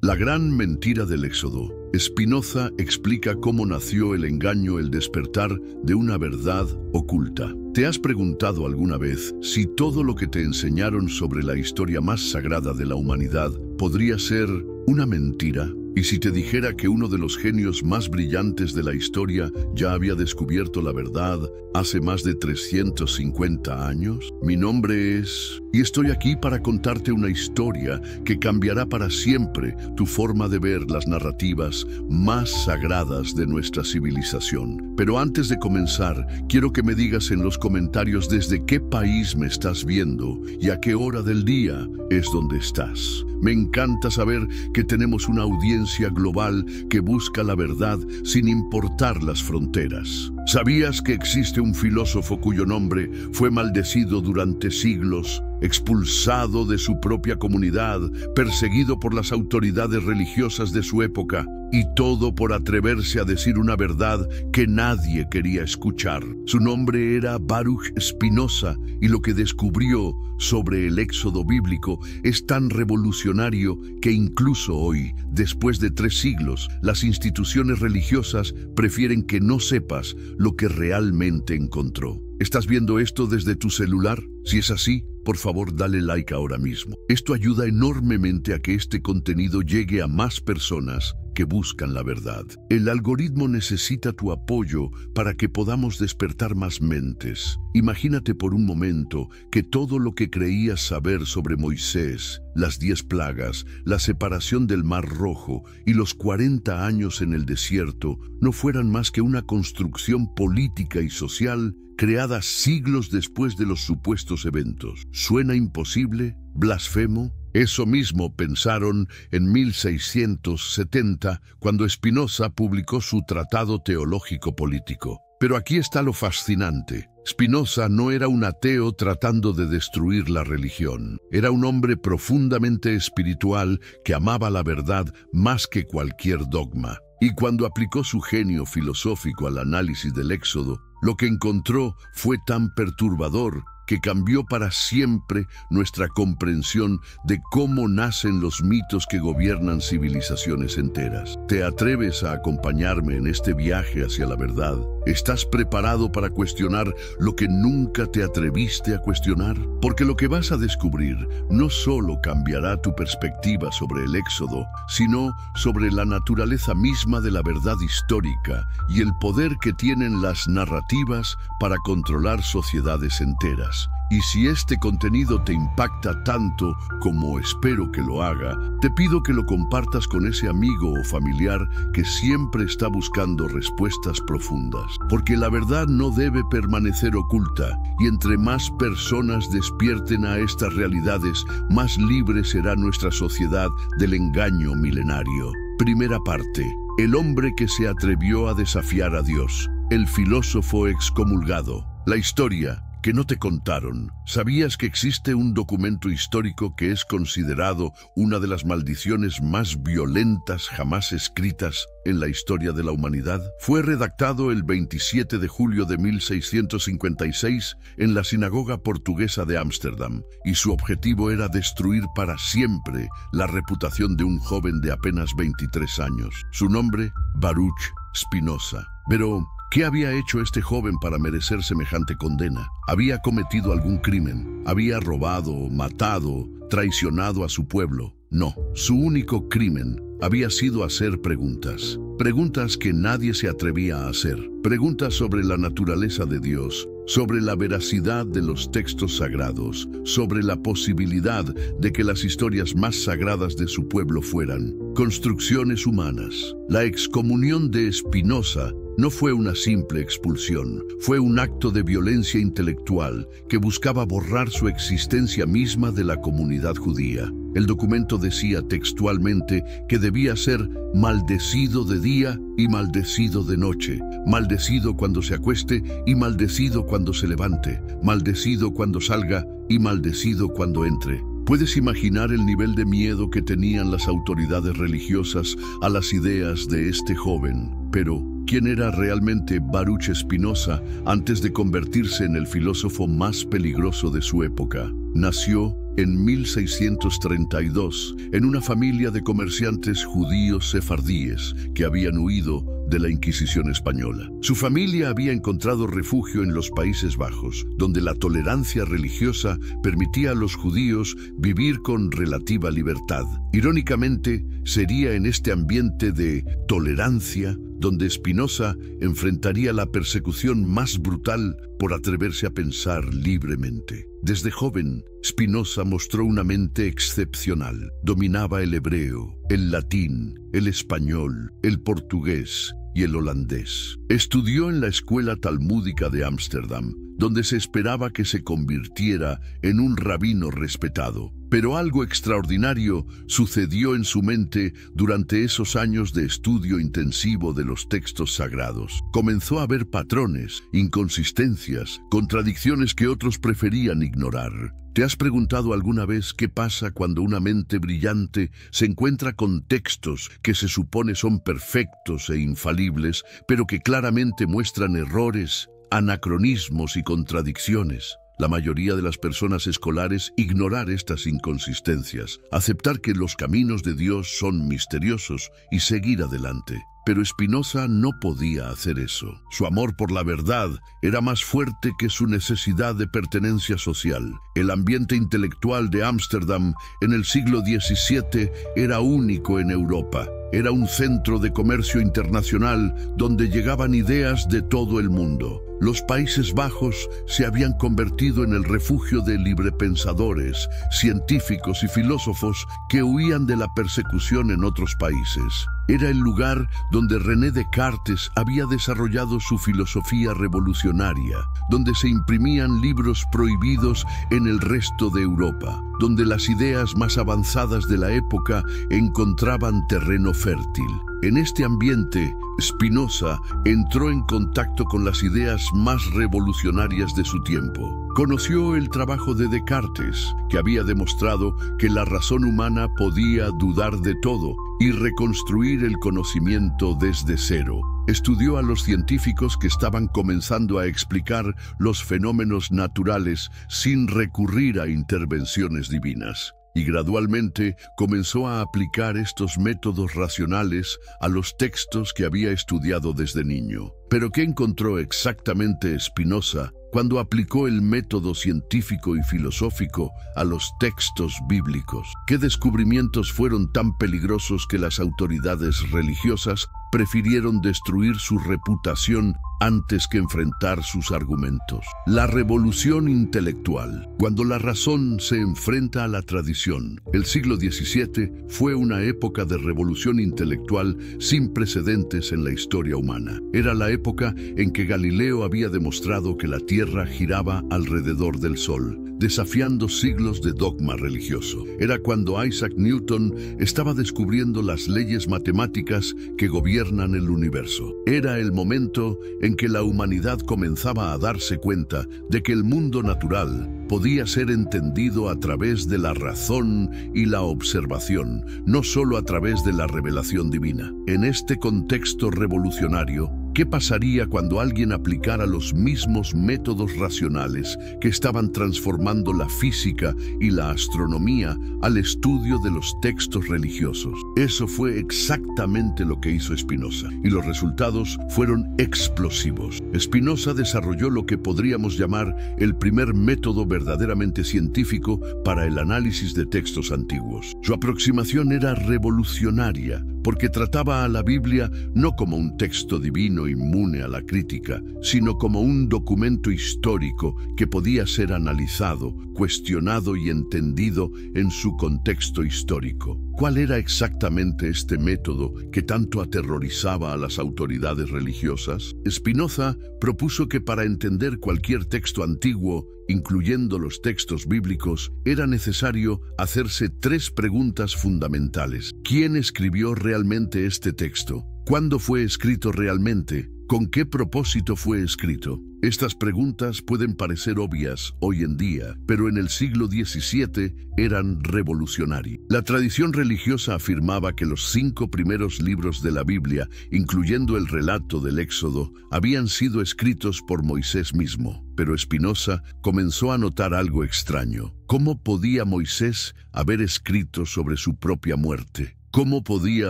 La gran mentira del Éxodo. Spinoza explica cómo nació el engaño, el despertar de una verdad oculta. ¿Te has preguntado alguna vez si todo lo que te enseñaron sobre la historia más sagrada de la humanidad podría ser una mentira? ¿Y si te dijera que uno de los genios más brillantes de la historia ya había descubierto la verdad hace más de 350 años? Mi nombre es... y estoy aquí para contarte una historia que cambiará para siempre tu forma de ver las narrativas más sagradas de nuestra civilización. Pero antes de comenzar, quiero que me digas en los comentarios desde qué país me estás viendo y a qué hora del día es donde estás. Me encanta saber que tenemos una audiencia global que busca la verdad sin importar las fronteras. ¿Sabías que existe un filósofo cuyo nombre fue maldecido durante siglos, expulsado de su propia comunidad, perseguido por las autoridades religiosas de su época, y todo por atreverse a decir una verdad que nadie quería escuchar? Su nombre era Baruch Spinoza, y lo que descubrió sobre el Éxodo bíblico es tan revolucionario que incluso hoy, después de 3 siglos, las instituciones religiosas prefieren que no sepas lo que realmente encontró. ¿Estás viendo esto desde tu celular? Si es así, por favor dale like ahora mismo. Esto ayuda enormemente a que este contenido llegue a más personas que buscan la verdad. El algoritmo necesita tu apoyo para que podamos despertar más mentes. Imagínate por un momento que todo lo que creías saber sobre Moisés, las 10 plagas, la separación del Mar Rojo y los 40 años en el desierto no fueran más que una construcción política y social creada siglos después de los supuestos eventos. ¿Suena imposible? ¿Blasfemo? Eso mismo pensaron en 1670, cuando Spinoza publicó su Tratado Teológico Político. Pero aquí está lo fascinante. Spinoza no era un ateo tratando de destruir la religión. Era un hombre profundamente espiritual que amaba la verdad más que cualquier dogma. Y cuando aplicó su genio filosófico al análisis del Éxodo, lo que encontró fue tan perturbador que cambió para siempre nuestra comprensión de cómo nacen los mitos que gobiernan civilizaciones enteras. ¿Te atreves a acompañarme en este viaje hacia la verdad? ¿Estás preparado para cuestionar lo que nunca te atreviste a cuestionar? Porque lo que vas a descubrir no solo cambiará tu perspectiva sobre el Éxodo, sino sobre la naturaleza misma de la verdad histórica y el poder que tienen las narrativas para controlar sociedades enteras. Y si este contenido te impacta tanto como espero que lo haga, te pido que lo compartas con ese amigo o familiar que siempre está buscando respuestas profundas. Porque la verdad no debe permanecer oculta, y entre más personas despierten a estas realidades, más libre será nuestra sociedad del engaño milenario. Primera parte: el hombre que se atrevió a desafiar a Dios, el filósofo excomulgado. La historia que no te contaron. ¿Sabías que existe un documento histórico que es considerado una de las maldiciones más violentas jamás escritas en la historia de la humanidad? Fue redactado el 27 de julio de 1656 en la sinagoga portuguesa de Ámsterdam, y su objetivo era destruir para siempre la reputación de un joven de apenas 23 años. Su nombre, Baruch Spinoza. Pero ¿qué había hecho este joven para merecer semejante condena? ¿Había cometido algún crimen? ¿Había robado, matado, traicionado a su pueblo? No, su único crimen había sido hacer preguntas. Preguntas que nadie se atrevía a hacer. Preguntas sobre la naturaleza de Dios, sobre la veracidad de los textos sagrados, sobre la posibilidad de que las historias más sagradas de su pueblo fueran construcciones humanas. La excomunión de Spinoza no fue una simple expulsión, fue un acto de violencia intelectual que buscaba borrar su existencia misma de la comunidad judía. El documento decía textualmente que debía ser maldecido de día y maldecido de noche, maldecido cuando se acueste y maldecido cuando se levante, maldecido cuando salga y maldecido cuando entre. ¿Puedes imaginar el nivel de miedo que tenían las autoridades religiosas a las ideas de este joven? Pero ¿quién era realmente Baruch Spinoza antes de convertirse en el filósofo más peligroso de su época? Nació en 1632 en una familia de comerciantes judíos sefardíes que habían huido de la Inquisición española. Su familia había encontrado refugio en los Países Bajos, donde la tolerancia religiosa permitía a los judíos vivir con relativa libertad. Irónicamente, sería en este ambiente de tolerancia donde Spinoza enfrentaría la persecución más brutal por atreverse a pensar libremente. Desde joven, Spinoza mostró una mente excepcional. Dominaba el hebreo, el latín, el español, el portugués y el holandés. Estudió en la Escuela Talmúdica de Ámsterdam, donde se esperaba que se convirtiera en un rabino respetado. Pero algo extraordinario sucedió en su mente durante esos años de estudio intensivo de los textos sagrados. Comenzó a ver patrones, inconsistencias, contradicciones que otros preferían ignorar. ¿Te has preguntado alguna vez qué pasa cuando una mente brillante se encuentra con textos que se supone son perfectos e infalibles, pero que claramente muestran errores, anacronismos y contradicciones? La mayoría de las personas escolares ignorar estas inconsistencias, aceptar que los caminos de Dios son misteriosos y seguir adelante. Pero Spinoza no podía hacer eso. Su amor por la verdad era más fuerte que su necesidad de pertenencia social. El ambiente intelectual de Ámsterdam en el siglo XVII era único en Europa. Era un centro de comercio internacional donde llegaban ideas de todo el mundo. Los Países Bajos se habían convertido en el refugio de librepensadores, científicos y filósofos que huían de la persecución en otros países. Era el lugar donde René Descartes había desarrollado su filosofía revolucionaria, donde se imprimían libros prohibidos en el resto de Europa, donde las ideas más avanzadas de la época encontraban terreno fértil. En este ambiente, Spinoza entró en contacto con las ideas más revolucionarias de su tiempo. Conoció el trabajo de Descartes, que había demostrado que la razón humana podía dudar de todo y reconstruir el conocimiento desde cero. Estudió a los científicos que estaban comenzando a explicar los fenómenos naturales sin recurrir a intervenciones divinas. Y gradualmente comenzó a aplicar estos métodos racionales a los textos que había estudiado desde niño. ¿Pero qué encontró exactamente Spinoza cuando aplicó el método científico y filosófico a los textos bíblicos? ¿Qué descubrimientos fueron tan peligrosos que las autoridades religiosas prefirieron destruir su reputación antes que enfrentar sus argumentos? La revolución intelectual. Cuando la razón se enfrenta a la tradición, el siglo XVII fue una época de revolución intelectual sin precedentes en la historia humana. Era la época en que Galileo había demostrado que la Tierra giraba alrededor del Sol, desafiando siglos de dogma religioso. Era cuando Isaac Newton estaba descubriendo las leyes matemáticas que gobiernan el universo. Era el momento en que la humanidad comenzaba a darse cuenta de que el mundo natural podía ser entendido a través de la razón y la observación, no solo a través de la revelación divina. En este contexto revolucionario, ¿qué pasaría cuando alguien aplicara los mismos métodos racionales que estaban transformando la física y la astronomía al estudio de los textos religiosos? Eso fue exactamente lo que hizo Spinoza, y los resultados fueron explosivos. Spinoza desarrolló lo que podríamos llamar el primer método verdaderamente científico para el análisis de textos antiguos. Su aproximación era revolucionaria, porque trataba a la Biblia no como un texto divino inmune a la crítica, sino como un documento histórico que podía ser analizado, cuestionado y entendido en su contexto histórico. ¿Cuál era exactamente este método que tanto aterrorizaba a las autoridades religiosas? Spinoza propuso que para entender cualquier texto antiguo, incluyendo los textos bíblicos, era necesario hacerse tres preguntas fundamentales. ¿Quién escribió realmente este texto? ¿Cuándo fue escrito realmente? ¿Con qué propósito fue escrito? Estas preguntas pueden parecer obvias hoy en día, pero en el siglo XVII eran revolucionarias. La tradición religiosa afirmaba que los 5 primeros libros de la Biblia, incluyendo el relato del Éxodo, habían sido escritos por Moisés mismo. Pero Spinoza comenzó a notar algo extraño. ¿Cómo podía Moisés haber escrito sobre su propia muerte? ¿Cómo podía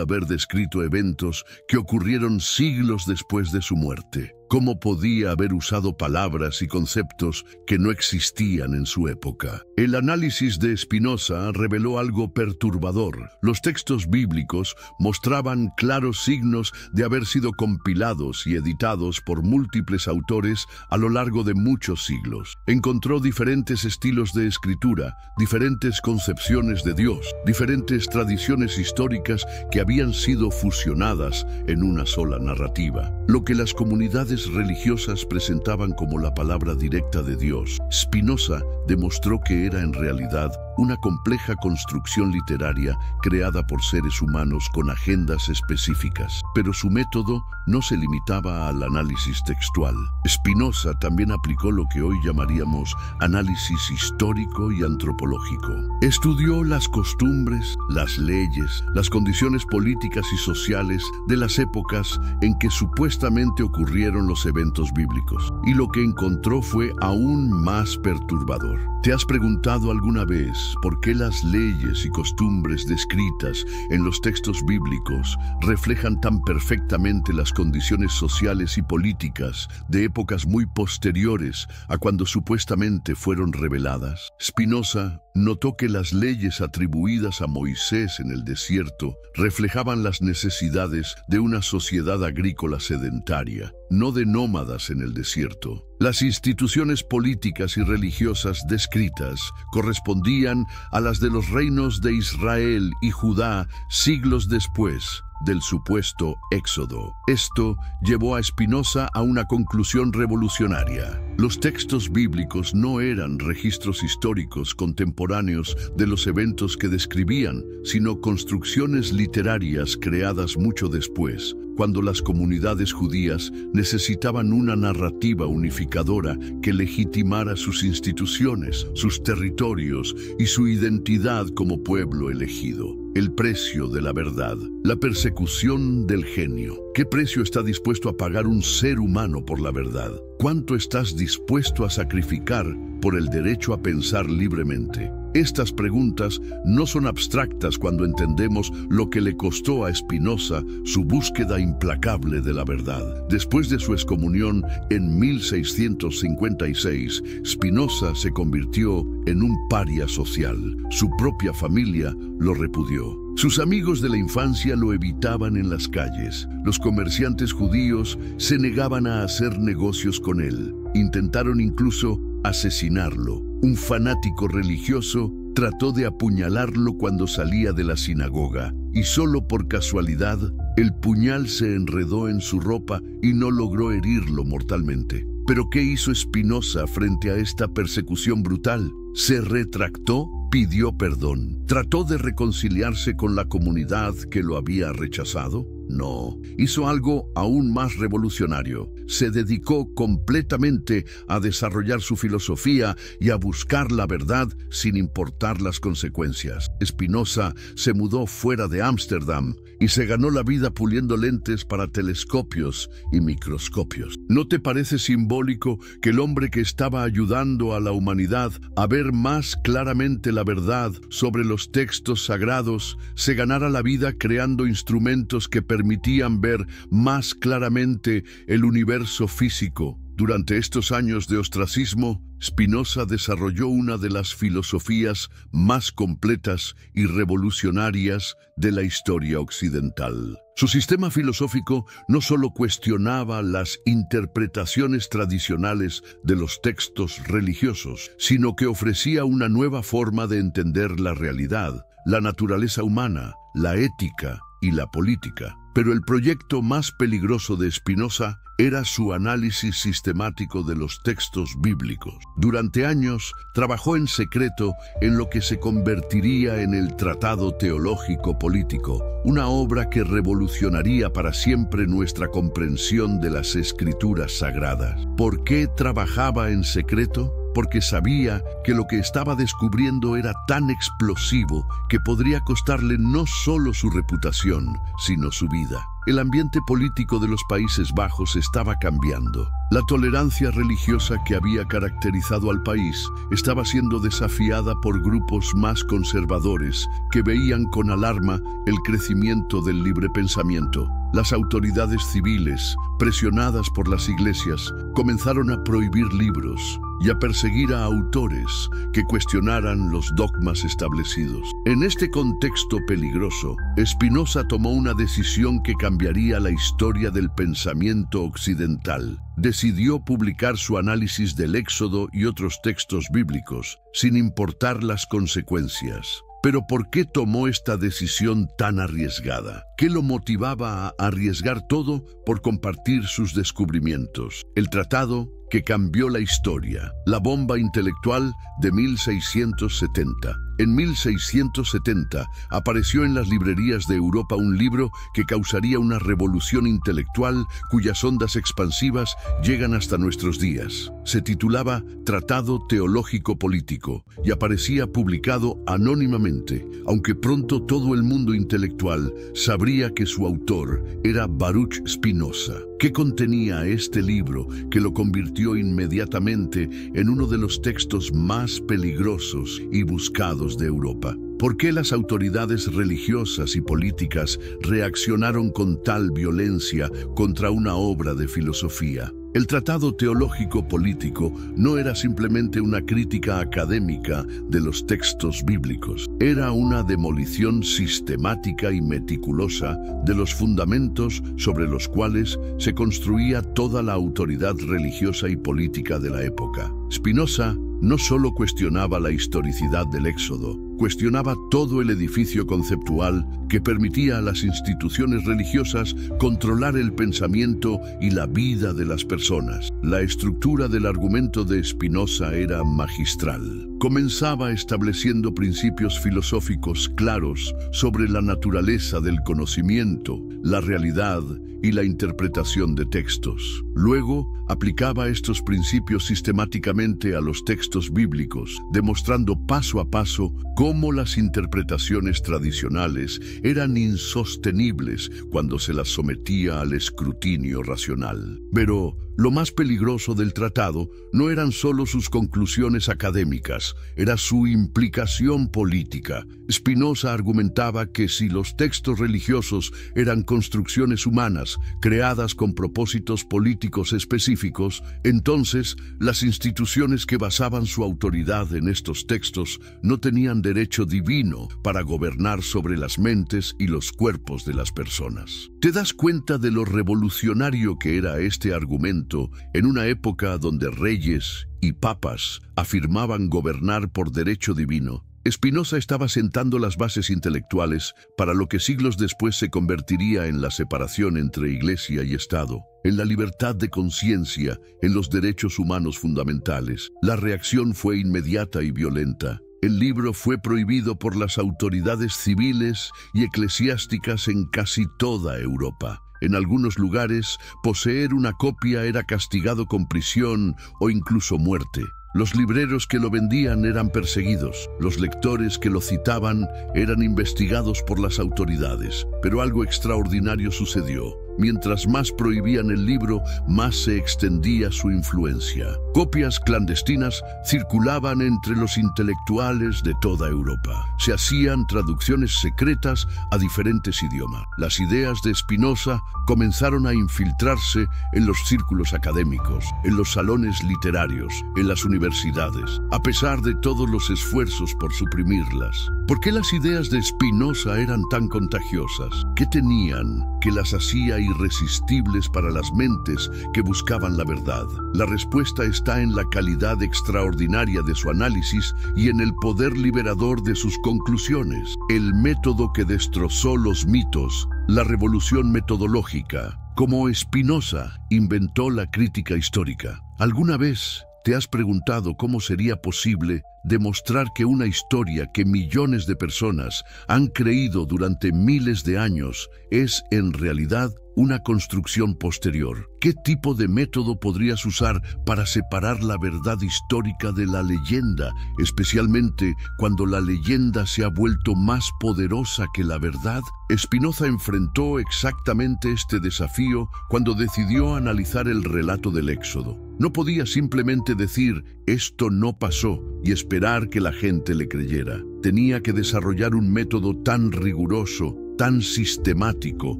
haber descrito eventos que ocurrieron siglos después de su muerte? ¿Cómo podía haber usado palabras y conceptos que no existían en su época? El análisis de Spinoza reveló algo perturbador. Los textos bíblicos mostraban claros signos de haber sido compilados y editados por múltiples autores a lo largo de muchos siglos. Encontró diferentes estilos de escritura, diferentes concepciones de Dios, diferentes tradiciones históricas que habían sido fusionadas en una sola narrativa. Lo que las comunidades religiosas presentaban como la palabra directa de Dios, Spinoza demostró que era en realidad una compleja construcción literaria creada por seres humanos con agendas específicas. Pero su método no se limitaba al análisis textual. Spinoza también aplicó lo que hoy llamaríamos análisis histórico y antropológico. Estudió las costumbres, las leyes, las condiciones políticas y sociales de las épocas en que supuestamente ocurrieron los eventos bíblicos. Y lo que encontró fue aún más perturbador. ¿Te has preguntado alguna vez por qué las leyes y costumbres descritas en los textos bíblicos reflejan tan perfectamente las condiciones sociales y políticas de épocas muy posteriores a cuando supuestamente fueron reveladas? Spinoza notó que las leyes atribuidas a Moisés en el desierto reflejaban las necesidades de una sociedad agrícola sedentaria, no de nómadas en el desierto. Las instituciones políticas y religiosas descritas correspondían a las de los reinos de Israel y Judá siglos después del supuesto Éxodo. Esto llevó a Spinoza a una conclusión revolucionaria. Los textos bíblicos no eran registros históricos contemporáneos de los eventos que describían, sino construcciones literarias creadas mucho después, cuando las comunidades judías necesitaban una narrativa unificadora que legitimara sus instituciones, sus territorios y su identidad como pueblo elegido. El precio de la verdad, la persecución del genio. ¿Qué precio está dispuesto a pagar un ser humano por la verdad? ¿Cuánto estás dispuesto a sacrificar por el derecho a pensar libremente? Estas preguntas no son abstractas cuando entendemos lo que le costó a Spinoza su búsqueda implacable de la verdad. Después de su excomunión en 1656, Spinoza se convirtió en un paria social. Su propia familia lo repudió. Sus amigos de la infancia lo evitaban en las calles. Los comerciantes judíos se negaban a hacer negocios con él. Intentaron incluso asesinarlo. Un fanático religioso trató de apuñalarlo cuando salía de la sinagoga, y solo por casualidad, el puñal se enredó en su ropa y no logró herirlo mortalmente. ¿Pero qué hizo Spinoza frente a esta persecución brutal? Se retractó, pidió perdón. ¿Trató de reconciliarse con la comunidad que lo había rechazado? No, hizo algo aún más revolucionario. Se dedicó completamente a desarrollar su filosofía y a buscar la verdad sin importar las consecuencias. Spinoza se mudó fuera de Ámsterdam y se ganó la vida puliendo lentes para telescopios y microscopios. ¿No te parece simbólico que el hombre que estaba ayudando a la humanidad a ver más claramente la verdad sobre los textos sagrados se ganara la vida creando instrumentos que permitían ver más claramente el universo físico? Durante estos años de ostracismo, Spinoza desarrolló una de las filosofías más completas y revolucionarias de la historia occidental. Su sistema filosófico no solo cuestionaba las interpretaciones tradicionales de los textos religiosos, sino que ofrecía una nueva forma de entender la realidad, la naturaleza humana, la ética y la política. Pero el proyecto más peligroso de Spinoza era su análisis sistemático de los textos bíblicos. Durante años trabajó en secreto en lo que se convertiría en el Tratado Teológico Político, una obra que revolucionaría para siempre nuestra comprensión de las Escrituras sagradas. ¿Por qué trabajaba en secreto? Porque sabía que lo que estaba descubriendo era tan explosivo que podría costarle no solo su reputación, sino su vida. El ambiente político de los Países Bajos estaba cambiando. La tolerancia religiosa que había caracterizado al país estaba siendo desafiada por grupos más conservadores que veían con alarma el crecimiento del libre pensamiento. Las autoridades civiles, presionadas por las iglesias, comenzaron a prohibir libros y a perseguir a autores que cuestionaran los dogmas establecidos. En este contexto peligroso, Spinoza tomó una decisión que cambiaría la historia del pensamiento occidental. Decidió publicar su análisis del Éxodo y otros textos bíblicos, sin importar las consecuencias. Pero ¿por qué tomó esta decisión tan arriesgada? ¿Qué lo motivaba a arriesgar todo por compartir sus descubrimientos? El tratado que cambió la historia, la bomba intelectual de 1670. En 1670 apareció en las librerías de Europa un libro que causaría una revolución intelectual cuyas ondas expansivas llegan hasta nuestros días. Se titulaba Tratado Teológico Político y aparecía publicado anónimamente, aunque pronto todo el mundo intelectual sabría que su autor era Baruch Spinoza. ¿Qué contenía este libro que lo convirtió inmediatamente en uno de los textos más peligrosos y buscados de Europa? ¿Por qué las autoridades religiosas y políticas reaccionaron con tal violencia contra una obra de filosofía? El Tratado Teológico Político no era simplemente una crítica académica de los textos bíblicos. Era una demolición sistemática y meticulosa de los fundamentos sobre los cuales se construía toda la autoridad religiosa y política de la época. Spinoza no solo cuestionaba la historicidad del Éxodo, cuestionaba todo el edificio conceptual que permitía a las instituciones religiosas controlar el pensamiento y la vida de las personas. La estructura del argumento de Spinoza era magistral. Comenzaba estableciendo principios filosóficos claros sobre la naturaleza del conocimiento, la realidad y la interpretación de textos. Luego, aplicaba estos principios sistemáticamente a los textos bíblicos, demostrando paso a paso cómo las interpretaciones tradicionales eran insostenibles cuando se las sometía al escrutinio racional. Pero lo más peligroso del tratado no eran solo sus conclusiones académicas, era su implicación política. Spinoza argumentaba que si los textos religiosos eran construcciones humanas creadas con propósitos políticos específicos, entonces las instituciones que basaban su autoridad en estos textos no tenían derecho divino para gobernar sobre las mentes y los cuerpos de las personas. ¿Te das cuenta de lo revolucionario que era este argumento en una época donde reyes y papas afirmaban gobernar por derecho divino? Spinoza estaba sentando las bases intelectuales para lo que siglos después se convertiría en la separación entre Iglesia y Estado, en la libertad de conciencia, en los derechos humanos fundamentales. La reacción fue inmediata y violenta. El libro fue prohibido por las autoridades civiles y eclesiásticas en casi toda Europa. En algunos lugares, poseer una copia era castigado con prisión o incluso muerte. Los libreros que lo vendían eran perseguidos, los lectores que lo citaban eran investigados por las autoridades. Pero algo extraordinario sucedió. Mientras más prohibían el libro, más se extendía su influencia. Copias clandestinas circulaban entre los intelectuales de toda Europa. Se hacían traducciones secretas a diferentes idiomas. Las ideas de Spinoza comenzaron a infiltrarse en los círculos académicos, en los salones literarios, en las universidades, a pesar de todos los esfuerzos por suprimirlas. ¿Por qué las ideas de Spinoza eran tan contagiosas? ¿Qué tenían que las hacía irresistibles para las mentes que buscaban la verdad. La respuesta está en la calidad extraordinaria de su análisis y en el poder liberador de sus conclusiones. El método que destrozó los mitos, la revolución metodológica, como Spinoza inventó la crítica histórica. ¿Alguna vez te has preguntado cómo sería posible demostrar que una historia que millones de personas han creído durante miles de años es en realidad una construcción posterior? ¿Qué tipo de método podrías usar para separar la verdad histórica de la leyenda, especialmente cuando la leyenda se ha vuelto más poderosa que la verdad? Spinoza enfrentó exactamente este desafío cuando decidió analizar el relato del Éxodo. No podía simplemente decir, esto no pasó, y esperar que la gente le creyera. Tenía que desarrollar un método tan riguroso, tan sistemático,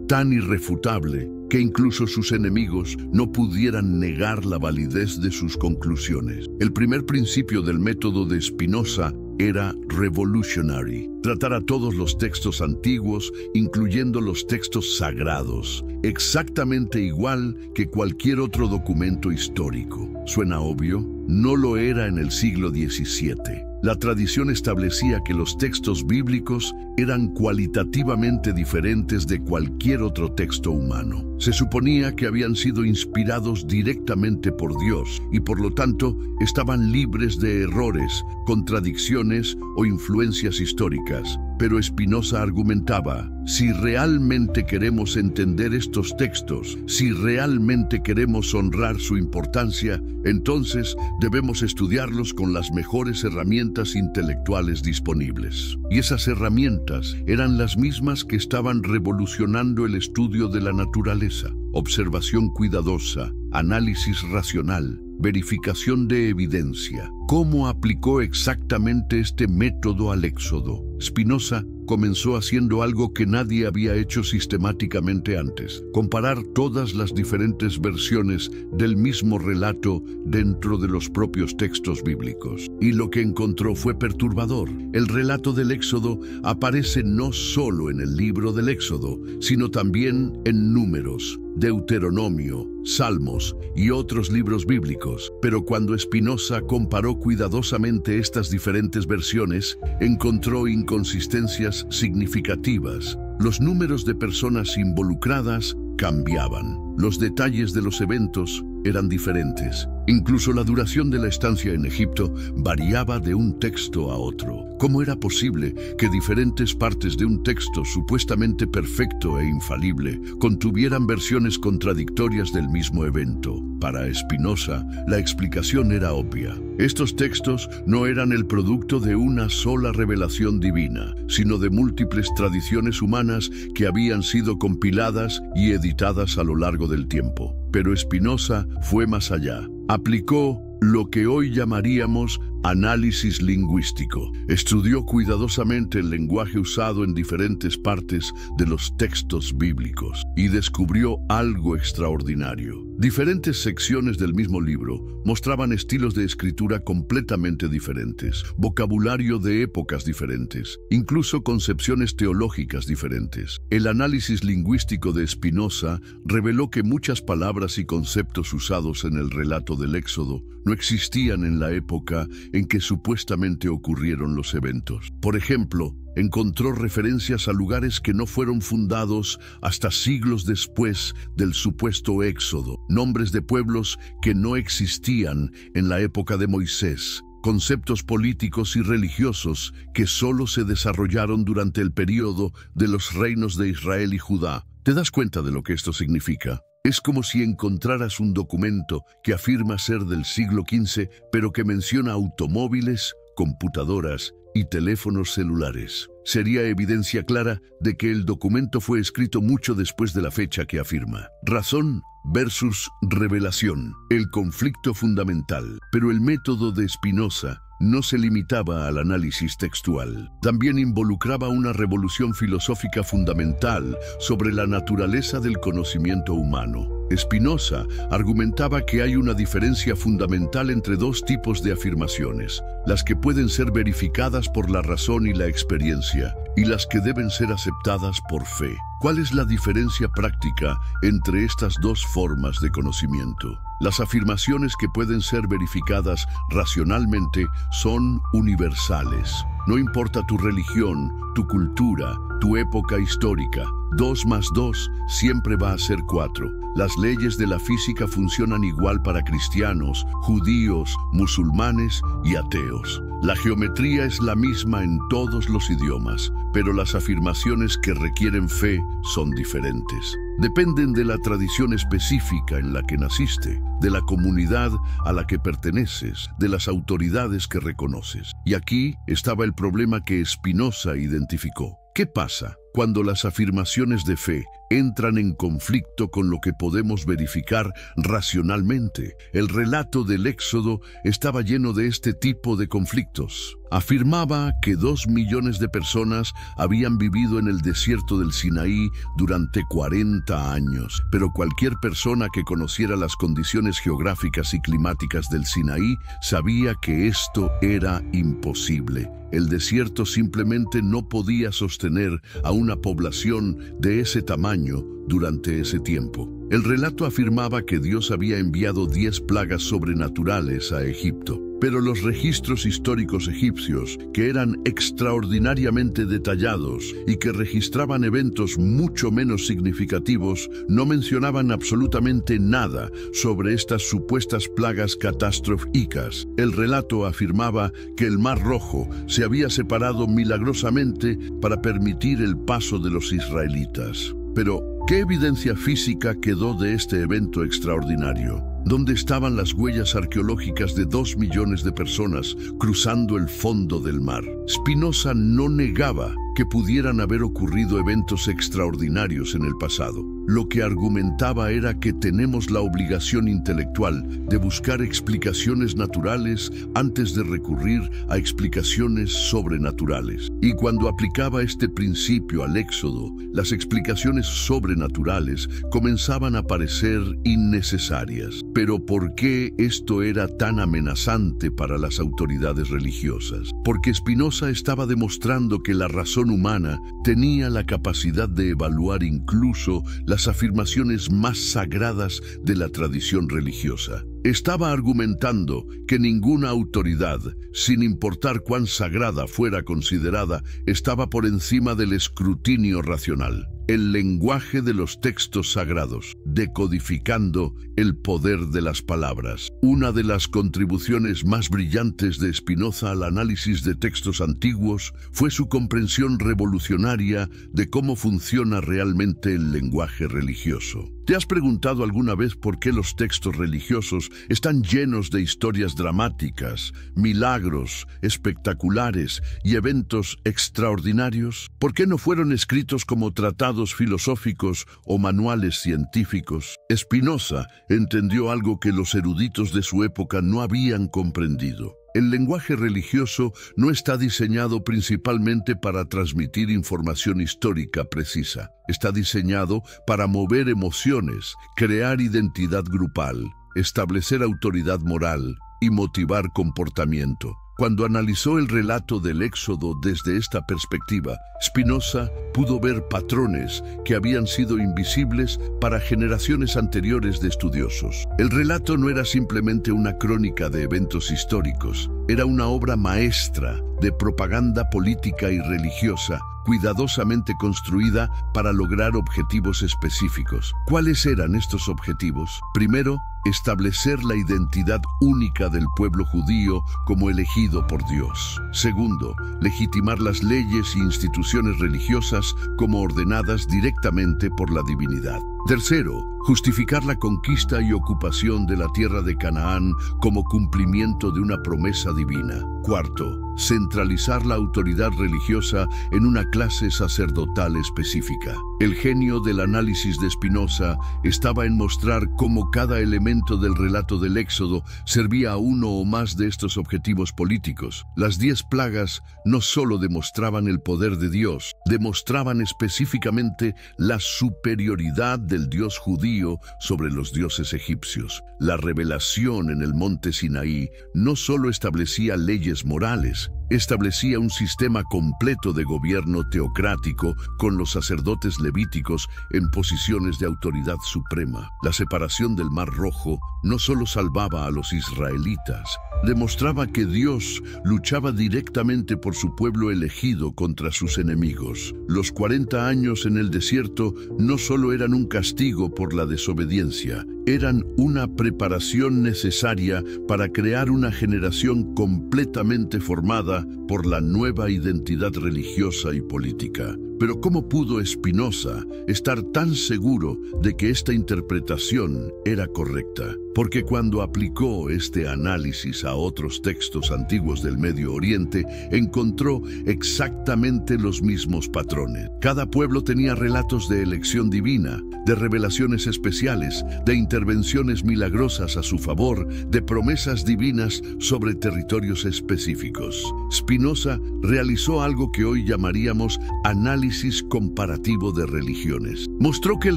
tan irrefutable, que incluso sus enemigos no pudieran negar la validez de sus conclusiones. El primer principio del método de Spinoza era revolutionary. Tratar a todos los textos antiguos, incluyendo los textos sagrados, exactamente igual que cualquier otro documento histórico. ¿Suena obvio? No lo era en el siglo XVII. La tradición establecía que los textos bíblicos eran cualitativamente diferentes de cualquier otro texto humano. Se suponía que habían sido inspirados directamente por Dios y por lo tanto estaban libres de errores, contradicciones o influencias históricas. Pero Spinoza argumentaba, si realmente queremos entender estos textos, si realmente queremos honrar su importancia, entonces debemos estudiarlos con las mejores herramientas intelectuales disponibles. Y esas herramientas eran las mismas que estaban revolucionando el estudio de la naturaleza: observación cuidadosa, análisis racional, verificación de evidencia. ¿Cómo aplicó exactamente este método al Éxodo? Spinoza comenzó haciendo algo que nadie había hecho sistemáticamente antes: comparar todas las diferentes versiones del mismo relato dentro de los propios textos bíblicos. Y lo que encontró fue perturbador. El relato del Éxodo aparece no solo en el libro del Éxodo, sino también en Números, Deuteronomio, Salmos y otros libros bíblicos. Pero cuando Spinoza comparó cuidadosamente estas diferentes versiones, encontró inconsistencias significativas. Los números de personas involucradas cambiaban. Los detalles de los eventos eran diferentes. Incluso la duración de la estancia en Egipto variaba de un texto a otro. ¿Cómo era posible que diferentes partes de un texto supuestamente perfecto e infalible contuvieran versiones contradictorias del mismo evento? Para Spinoza, la explicación era obvia. Estos textos no eran el producto de una sola revelación divina, sino de múltiples tradiciones humanas que habían sido compiladas y editadas a lo largo del tiempo. Pero Spinoza fue más allá. Aplicó lo que hoy llamaríamos análisis lingüístico. Estudió cuidadosamente el lenguaje usado en diferentes partes de los textos bíblicos y descubrió algo extraordinario. Diferentes secciones del mismo libro mostraban estilos de escritura completamente diferentes, vocabulario de épocas diferentes, incluso concepciones teológicas diferentes. El análisis lingüístico de Spinoza reveló que muchas palabras y conceptos usados en el relato del Éxodo no existían en la época en que supuestamente ocurrieron los eventos. Por ejemplo, encontró referencias a lugares que no fueron fundados hasta siglos después del supuesto Éxodo, nombres de pueblos que no existían en la época de Moisés, conceptos políticos y religiosos que solo se desarrollaron durante el período de los reinos de Israel y Judá. ¿Te das cuenta de lo que esto significa? Es como si encontraras un documento que afirma ser del siglo XV, pero que menciona automóviles, computadoras y teléfonos celulares. Sería evidencia clara de que el documento fue escrito mucho después de la fecha que afirma. Razón versus revelación, el conflicto fundamental. Pero el método de Spinoza no se limitaba al análisis textual. También involucraba una revolución filosófica fundamental sobre la naturaleza del conocimiento humano. Spinoza argumentaba que hay una diferencia fundamental entre dos tipos de afirmaciones, las que pueden ser verificadas por la razón y la experiencia, y las que deben ser aceptadas por fe. ¿Cuál es la diferencia práctica entre estas dos formas de conocimiento? Las afirmaciones que pueden ser verificadas racionalmente son universales. No importa tu religión, tu cultura, tu época histórica. 2 más 2 siempre va a ser 4. Las leyes de la física funcionan igual para cristianos, judíos, musulmanes y ateos. La geometría es la misma en todos los idiomas, pero las afirmaciones que requieren fe son diferentes. Dependen de la tradición específica en la que naciste, de la comunidad a la que perteneces, de las autoridades que reconoces. Y aquí estaba el problema que Spinoza identificó. ¿Qué pasa cuando las afirmaciones de fe entran en conflicto con lo que podemos verificar racionalmente? El relato del Éxodo estaba lleno de este tipo de conflictos. Afirmaba que 2 millones de personas habían vivido en el desierto del Sinaí durante 40 años, pero cualquier persona que conociera las condiciones geográficas y climáticas del Sinaí sabía que esto era imposible. El desierto simplemente no podía sostener a una población de ese tamaño durante ese tiempo. El relato afirmaba que Dios había enviado 10 plagas sobrenaturales a Egipto, pero los registros históricos egipcios, que eran extraordinariamente detallados y que registraban eventos mucho menos significativos, no mencionaban absolutamente nada sobre estas supuestas plagas catastróficas. El relato afirmaba que el Mar Rojo se había separado milagrosamente para permitir el paso de los israelitas. Pero, ¿qué evidencia física quedó de este evento extraordinario? ¿Dónde estaban las huellas arqueológicas de 2 millones de personas cruzando el fondo del mar? Spinoza no negaba que pudieran haber ocurrido eventos extraordinarios en el pasado. Lo que argumentaba era que tenemos la obligación intelectual de buscar explicaciones naturales antes de recurrir a explicaciones sobrenaturales. Y cuando aplicaba este principio al Éxodo, las explicaciones sobrenaturales comenzaban a parecer innecesarias. Pero ¿por qué esto era tan amenazante para las autoridades religiosas? Porque Spinoza estaba demostrando que la razón humana tenía la capacidad de evaluar incluso las afirmaciones más sagradas de la tradición religiosa. Estaba argumentando que ninguna autoridad, sin importar cuán sagrada fuera considerada, estaba por encima del escrutinio racional. El lenguaje de los textos sagrados, decodificando el poder de las palabras. Una de las contribuciones más brillantes de Spinoza al análisis de textos antiguos fue su comprensión revolucionaria de cómo funciona realmente el lenguaje religioso. ¿Te has preguntado alguna vez por qué los textos religiosos están llenos de historias dramáticas, milagros, espectaculares y eventos extraordinarios? ¿Por qué no fueron escritos como tratados filosóficos o manuales científicos? Spinoza entendió algo que los eruditos de su época no habían comprendido. El lenguaje religioso no está diseñado principalmente para transmitir información histórica precisa. Está diseñado para mover emociones, crear identidad grupal, establecer autoridad moral y motivar comportamiento. Cuando analizó el relato del Éxodo desde esta perspectiva, Spinoza pudo ver patrones que habían sido invisibles para generaciones anteriores de estudiosos. El relato no era simplemente una crónica de eventos históricos, era una obra maestra de propaganda política y religiosa, cuidadosamente construida para lograr objetivos específicos. ¿Cuáles eran estos objetivos? Primero, establecer la identidad única del pueblo judío como elegido por Dios. Segundo, legitimar las leyes e instituciones religiosas como ordenadas directamente por la divinidad. Tercero, justificar la conquista y ocupación de la tierra de Canaán como cumplimiento de una promesa divina. Cuarto, centralizar la autoridad religiosa en una clase sacerdotal específica. El genio del análisis de Spinoza estaba en mostrar cómo cada elemento elemento del relato del Éxodo servía a uno o más de estos objetivos políticos. Las 10 plagas no solo demostraban el poder de Dios, demostraban específicamente la superioridad del Dios judío sobre los dioses egipcios. La revelación en el monte Sinaí no solo establecía leyes morales, establecía un sistema completo de gobierno teocrático con los sacerdotes levíticos en posiciones de autoridad suprema. La separación del Mar Rojo no solo salvaba a los israelitas, demostraba que Dios luchaba directamente por su pueblo elegido contra sus enemigos. Los 40 años en el desierto no solo eran un castigo por la desobediencia, eran una preparación necesaria para crear una generación completamente formada por la nueva identidad religiosa y política. Pero ¿cómo pudo Spinoza estar tan seguro de que esta interpretación era correcta? Porque cuando aplicó este análisis a otros textos antiguos del Medio Oriente, encontró exactamente los mismos patrones. Cada pueblo tenía relatos de elección divina, de revelaciones especiales, de intervenciones milagrosas a su favor, de promesas divinas sobre territorios específicos. Spinoza realizó algo que hoy llamaríamos análisis comparativo de religiones. Mostró que el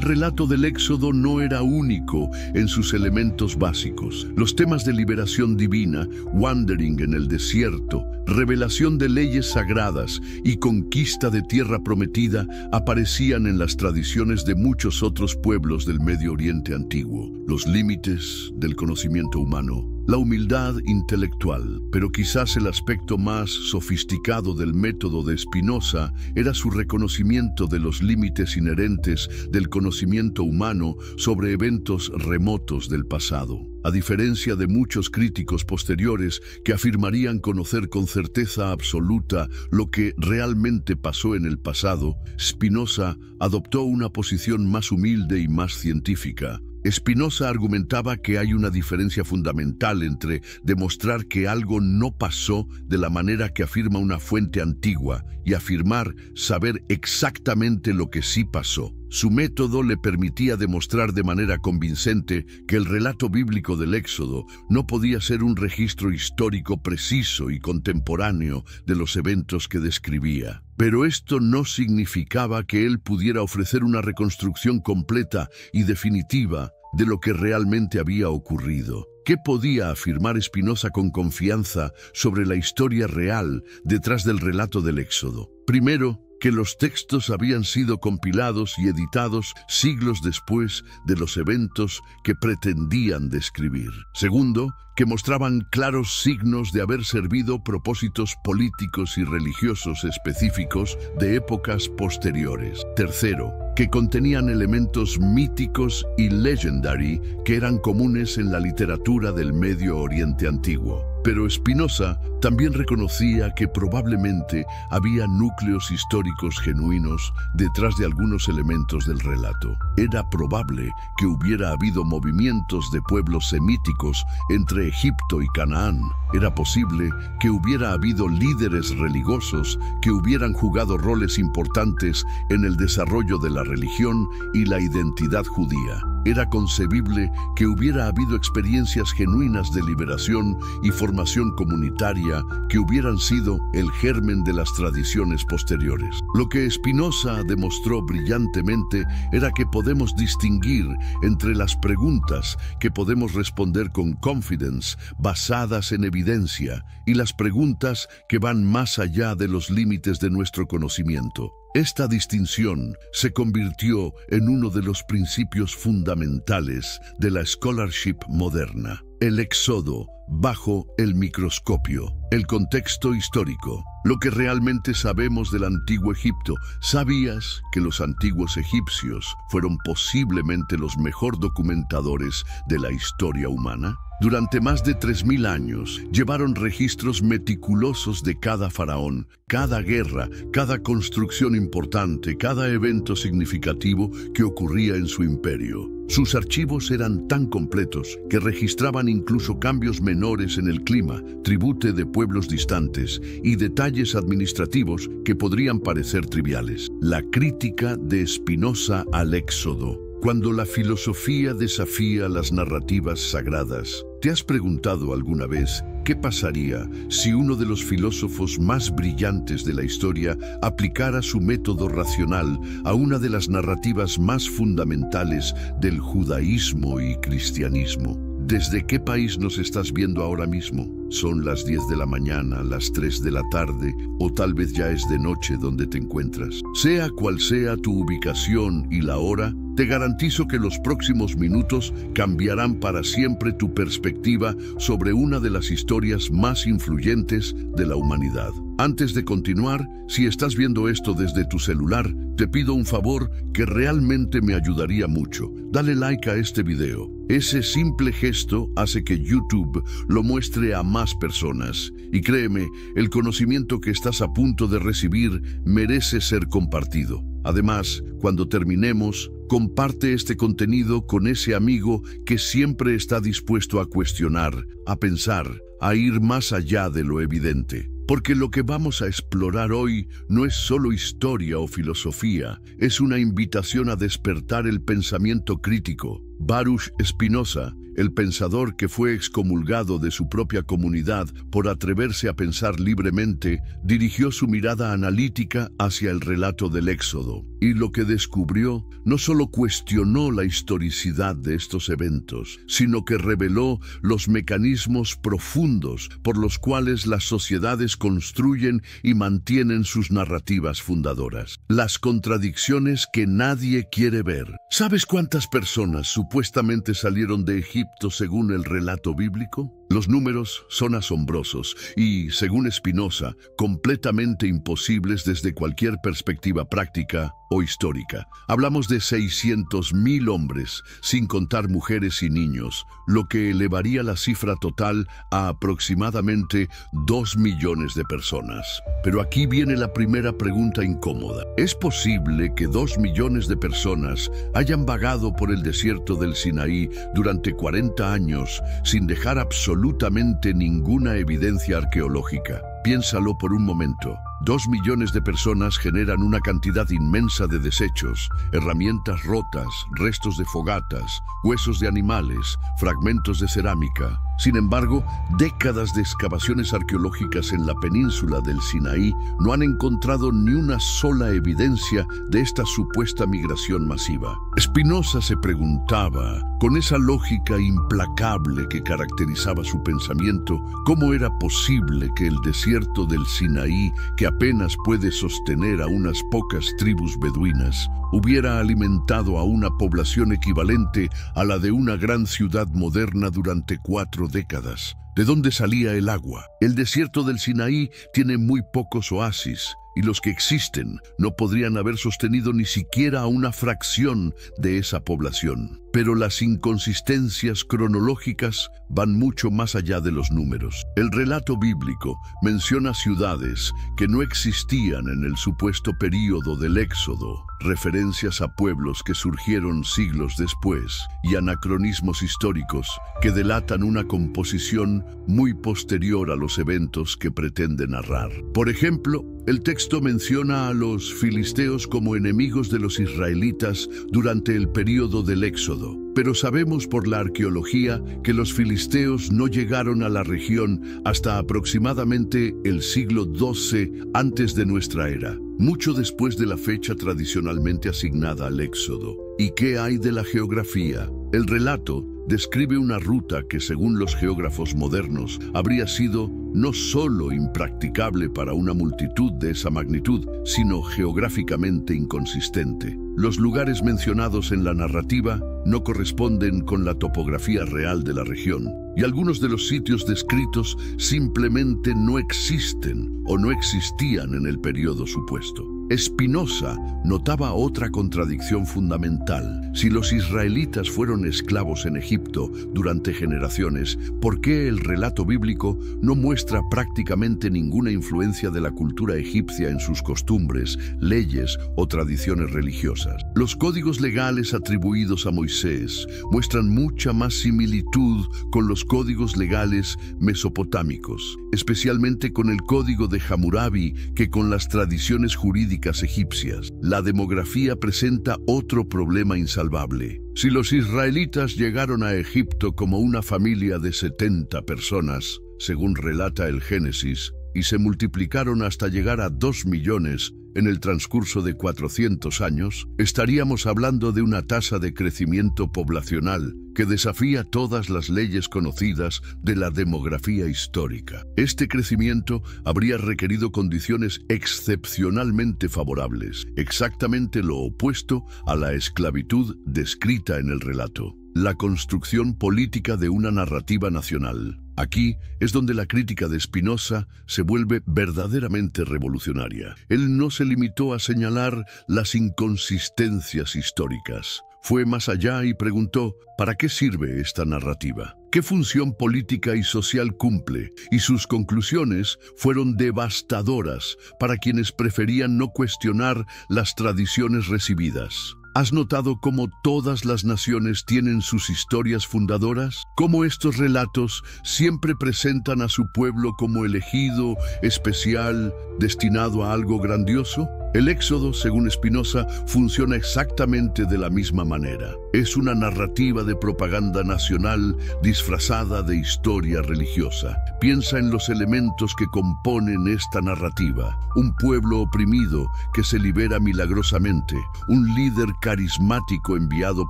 relato del Éxodo no era único en sus elementos básicos. Los temas de liberación divina, wandering en el desierto, revelación de leyes sagradas y conquista de tierra prometida aparecían en las tradiciones de muchos otros pueblos del Medio Oriente antiguo. Los límites del conocimiento humano, la humildad intelectual, pero quizás el aspecto más sofisticado del método de Spinoza era su reconocimiento de los límites inherentes del conocimiento humano sobre eventos remotos del pasado. A diferencia de muchos críticos posteriores que afirmarían conocer con certeza absoluta lo que realmente pasó en el pasado, Spinoza adoptó una posición más humilde y más científica. Spinoza argumentaba que hay una diferencia fundamental entre demostrar que algo no pasó de la manera que afirma una fuente antigua y afirmar saber exactamente lo que sí pasó. Su método le permitía demostrar de manera convincente que el relato bíblico del Éxodo no podía ser un registro histórico preciso y contemporáneo de los eventos que describía. Pero esto no significaba que él pudiera ofrecer una reconstrucción completa y definitiva de lo que realmente había ocurrido. ¿Qué podía afirmar Spinoza con confianza sobre la historia real detrás del relato del Éxodo? Primero, que los textos habían sido compilados y editados siglos después de los eventos que pretendían describir. Segundo, que mostraban claros signos de haber servido propósitos políticos y religiosos específicos de épocas posteriores. Tercero, que contenían elementos míticos y legendary que eran comunes en la literatura del Medio Oriente antiguo. Pero Spinoza también reconocía que probablemente había núcleos históricos genuinos detrás de algunos elementos del relato. Era probable que hubiera habido movimientos de pueblos semíticos entre Egipto y Canaán. Era posible que hubiera habido líderes religiosos que hubieran jugado roles importantes en el desarrollo de la religión y la identidad judía. Era concebible que hubiera habido experiencias genuinas de liberación y formación comunitaria que hubieran sido el germen de las tradiciones posteriores. Lo que Spinoza demostró brillantemente era que podemos distinguir entre las preguntas que podemos responder con confidence, basadas en evidencia, y las preguntas que van más allá de los límites de nuestro conocimiento. Esta distinción se convirtió en uno de los principios fundamentales de la scholarship moderna. El Éxodo bajo el microscopio. El contexto histórico. Lo que realmente sabemos del antiguo Egipto. ¿Sabías que los antiguos egipcios fueron posiblemente los mejores documentadores de la historia humana? Durante más de 3000 años, llevaron registros meticulosos de cada faraón, cada guerra, cada construcción importante, cada evento significativo que ocurría en su imperio. Sus archivos eran tan completos que registraban incluso cambios menores en el clima, tribute de pueblos distantes y detalles administrativos que podrían parecer triviales. La crítica de Spinoza al Éxodo. Cuando la filosofía desafía las narrativas sagradas, ¿te has preguntado alguna vez qué pasaría si uno de los filósofos más brillantes de la historia aplicara su método racional a una de las narrativas más fundamentales del judaísmo y cristianismo? ¿Desde qué país nos estás viendo ahora mismo? ¿Son las 10 de la mañana, las 3 de la tarde o tal vez ya es de noche donde te encuentras? Sea cual sea tu ubicación y la hora, te garantizo que los próximos minutos cambiarán para siempre tu perspectiva sobre una de las historias más influyentes de la humanidad. Antes de continuar, si estás viendo esto desde tu celular, te pido un favor que realmente me ayudaría mucho. Dale like a este video. Ese simple gesto hace que YouTube lo muestre a más personas. Y créeme, el conocimiento que estás a punto de recibir merece ser compartido. Además, cuando terminemos, comparte este contenido con ese amigo que siempre está dispuesto a cuestionar, a pensar, a ir más allá de lo evidente. Porque lo que vamos a explorar hoy no es solo historia o filosofía, es una invitación a despertar el pensamiento crítico. Baruch Spinoza, el pensador que fue excomulgado de su propia comunidad por atreverse a pensar libremente, dirigió su mirada analítica hacia el relato del Éxodo. Y lo que descubrió no solo cuestionó la historicidad de estos eventos, sino que reveló los mecanismos profundos por los cuales las sociedades construyen y mantienen sus narrativas fundadoras. Las contradicciones que nadie quiere ver. ¿Sabes cuántas personas supuestamente salieron de Egipto según el relato bíblico? Los números son asombrosos y, según Spinoza, completamente imposibles desde cualquier perspectiva práctica o histórica. Hablamos de 600.000 hombres, sin contar mujeres y niños, lo que elevaría la cifra total a aproximadamente 2 millones de personas. Pero aquí viene la primera pregunta incómoda. ¿Es posible que 2 millones de personas hayan vagado por el desierto del Sinaí durante 40 años sin dejar absolutamente ninguna evidencia arqueológica? Piénsalo por un momento. 2 millones de personas generan una cantidad inmensa de desechos, herramientas rotas, restos de fogatas, huesos de animales, fragmentos de cerámica. Sin embargo, décadas de excavaciones arqueológicas en la península del Sinaí no han encontrado ni una sola evidencia de esta supuesta migración masiva. Spinoza se preguntaba, con esa lógica implacable que caracterizaba su pensamiento, cómo era posible que el desierto del Sinaí, que apenas puede sostener a unas pocas tribus beduinas, hubiera alimentado a una población equivalente a la de una gran ciudad moderna durante 4 décadas. ¿De dónde salía el agua? El desierto del Sinaí tiene muy pocos oasis, y los que existen no podrían haber sostenido ni siquiera a una fracción de esa población. Pero las inconsistencias cronológicas van mucho más allá de los números. El relato bíblico menciona ciudades que no existían en el supuesto período del Éxodo, referencias a pueblos que surgieron siglos después y anacronismos históricos que delatan una composición muy posterior a los eventos que pretende narrar. Por ejemplo, el texto menciona a los filisteos como enemigos de los israelitas durante el período del Éxodo, pero sabemos por la arqueología que los filisteos no llegaron a la región hasta aproximadamente el siglo XII antes de nuestra era, mucho después de la fecha tradicionalmente asignada al Éxodo. ¿Y qué hay de la geografía? El relato describe una ruta que, según los geógrafos modernos, habría sido no solo impracticable para una multitud de esa magnitud, sino geográficamente inconsistente. Los lugares mencionados en la narrativa no corresponden con la topografía real de la región, y algunos de los sitios descritos simplemente no existen o no existían en el periodo supuesto. Spinoza notaba otra contradicción fundamental. Si los israelitas fueron esclavos en Egipto durante generaciones, ¿por qué el relato bíblico no muestra prácticamente ninguna influencia de la cultura egipcia en sus costumbres, leyes o tradiciones religiosas? Los códigos legales atribuidos a Moisés muestran mucha más similitud con los códigos legales mesopotámicos, especialmente con el código de Hammurabi, que con las tradiciones jurídicas verídicas egipcias. La demografía presenta otro problema insalvable. Si los israelitas llegaron a Egipto como una familia de 70 personas, según relata el Génesis, y se multiplicaron hasta llegar a 2 millones en el transcurso de 400 años, estaríamos hablando de una tasa de crecimiento poblacional que desafía todas las leyes conocidas de la demografía histórica. Este crecimiento habría requerido condiciones excepcionalmente favorables, exactamente lo opuesto a la esclavitud descrita en el relato. La construcción política de una narrativa nacional. Aquí es donde la crítica de Spinoza se vuelve verdaderamente revolucionaria. Él no se limitó a señalar las inconsistencias históricas. Fue más allá y preguntó, ¿para qué sirve esta narrativa? ¿Qué función política y social cumple? Y sus conclusiones fueron devastadoras para quienes preferían no cuestionar las tradiciones recibidas. ¿Has notado cómo todas las naciones tienen sus historias fundadoras? ¿Cómo estos relatos siempre presentan a su pueblo como elegido, especial, destinado a algo grandioso? El Éxodo, según Spinoza, funciona exactamente de la misma manera. Es una narrativa de propaganda nacional disfrazada de historia religiosa. Piensa en los elementos que componen esta narrativa. Un pueblo oprimido que se libera milagrosamente, un líder carismático enviado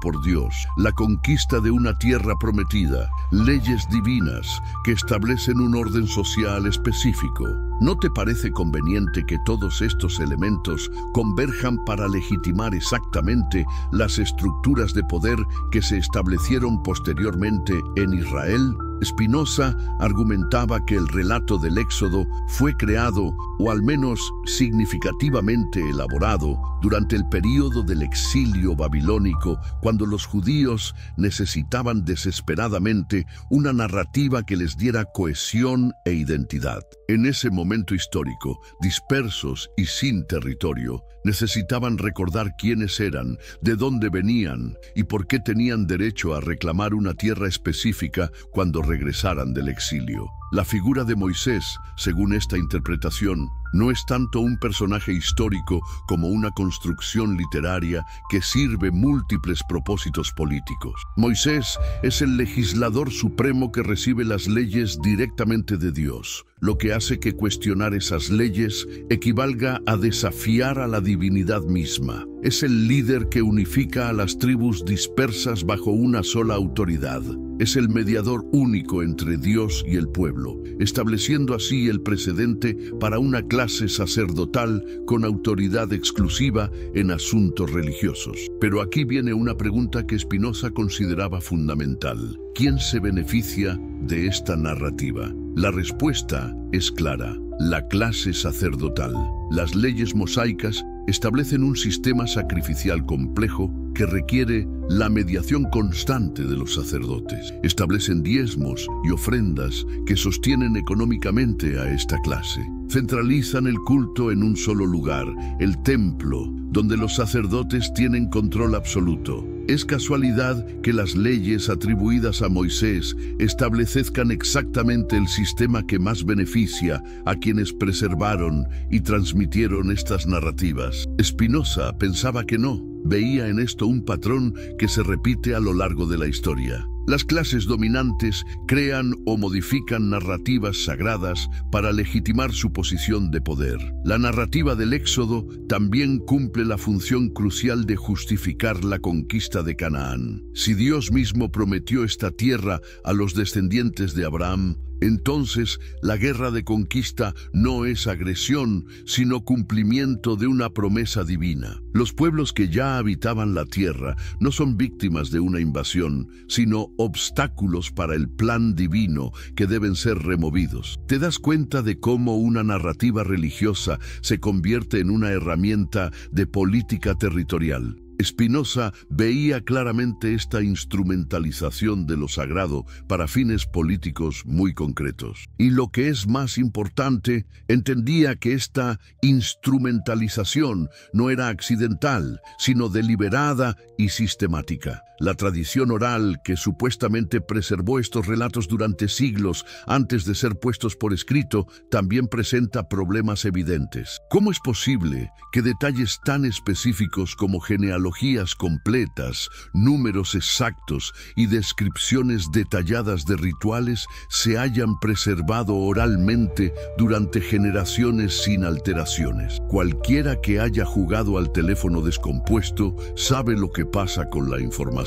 por Dios, la conquista de una tierra prometida, leyes divinas que establecen un orden social específico. ¿No te parece conveniente que todos estos elementos converjan para legitimar exactamente las estructuras de poder que se establecieron posteriormente en Israel? Spinoza argumentaba que el relato del Éxodo fue creado, o al menos significativamente elaborado, durante el período del exilio babilónico, cuando los judíos necesitaban desesperadamente una narrativa que les diera cohesión e identidad. En ese momento histórico, dispersos y sin territorio, necesitaban recordar quiénes eran, de dónde venían y por qué tenían derecho a reclamar una tierra específica cuando regresaran del exilio. La figura de Moisés, según esta interpretación, no es tanto un personaje histórico como una construcción literaria que sirve múltiples propósitos políticos. Moisés es el legislador supremo que recibe las leyes directamente de Dios, lo que hace que cuestionar esas leyes equivalga a desafiar a la divinidad misma. Es el líder que unifica a las tribus dispersas bajo una sola autoridad. Es el mediador único entre Dios y el pueblo, estableciendo así el precedente para una clase sacerdotal con autoridad exclusiva en asuntos religiosos. Pero aquí viene una pregunta que Spinoza consideraba fundamental. ¿Quién se beneficia de esta narrativa? La respuesta es clara: la clase sacerdotal. Las leyes mosaicas establecen un sistema sacrificial complejo que requiere la mediación constante de los sacerdotes. Establecen diezmos y ofrendas que sostienen económicamente a esta clase. Centralizan el culto en un solo lugar, el templo, donde los sacerdotes tienen control absoluto. ¿Es casualidad que las leyes atribuidas a Moisés establezcan exactamente el sistema que más beneficia a quienes preservaron y transmitieron estas narrativas? Spinoza pensaba que no. Veía en esto un patrón que se repite a lo largo de la historia. Las clases dominantes crean o modifican narrativas sagradas para legitimar su posición de poder. La narrativa del Éxodo también cumple la función crucial de justificar la conquista de Canaán. Si Dios mismo prometió esta tierra a los descendientes de Abraham, entonces la guerra de conquista no es agresión, sino cumplimiento de una promesa divina. Los pueblos que ya habitaban la tierra no son víctimas de una invasión, sino obstáculos para el plan divino que deben ser removidos. ¿Te das cuenta de cómo una narrativa religiosa se convierte en una herramienta de política territorial? Spinoza veía claramente esta instrumentalización de lo sagrado para fines políticos muy concretos. Y lo que es más importante, entendía que esta instrumentalización no era accidental, sino deliberada y sistemática. La tradición oral que supuestamente preservó estos relatos durante siglos antes de ser puestos por escrito también presenta problemas evidentes. ¿Cómo es posible que detalles tan específicos como genealogías completas, números exactos y descripciones detalladas de rituales se hayan preservado oralmente durante generaciones sin alteraciones? Cualquiera que haya jugado al teléfono descompuesto sabe lo que pasa con la información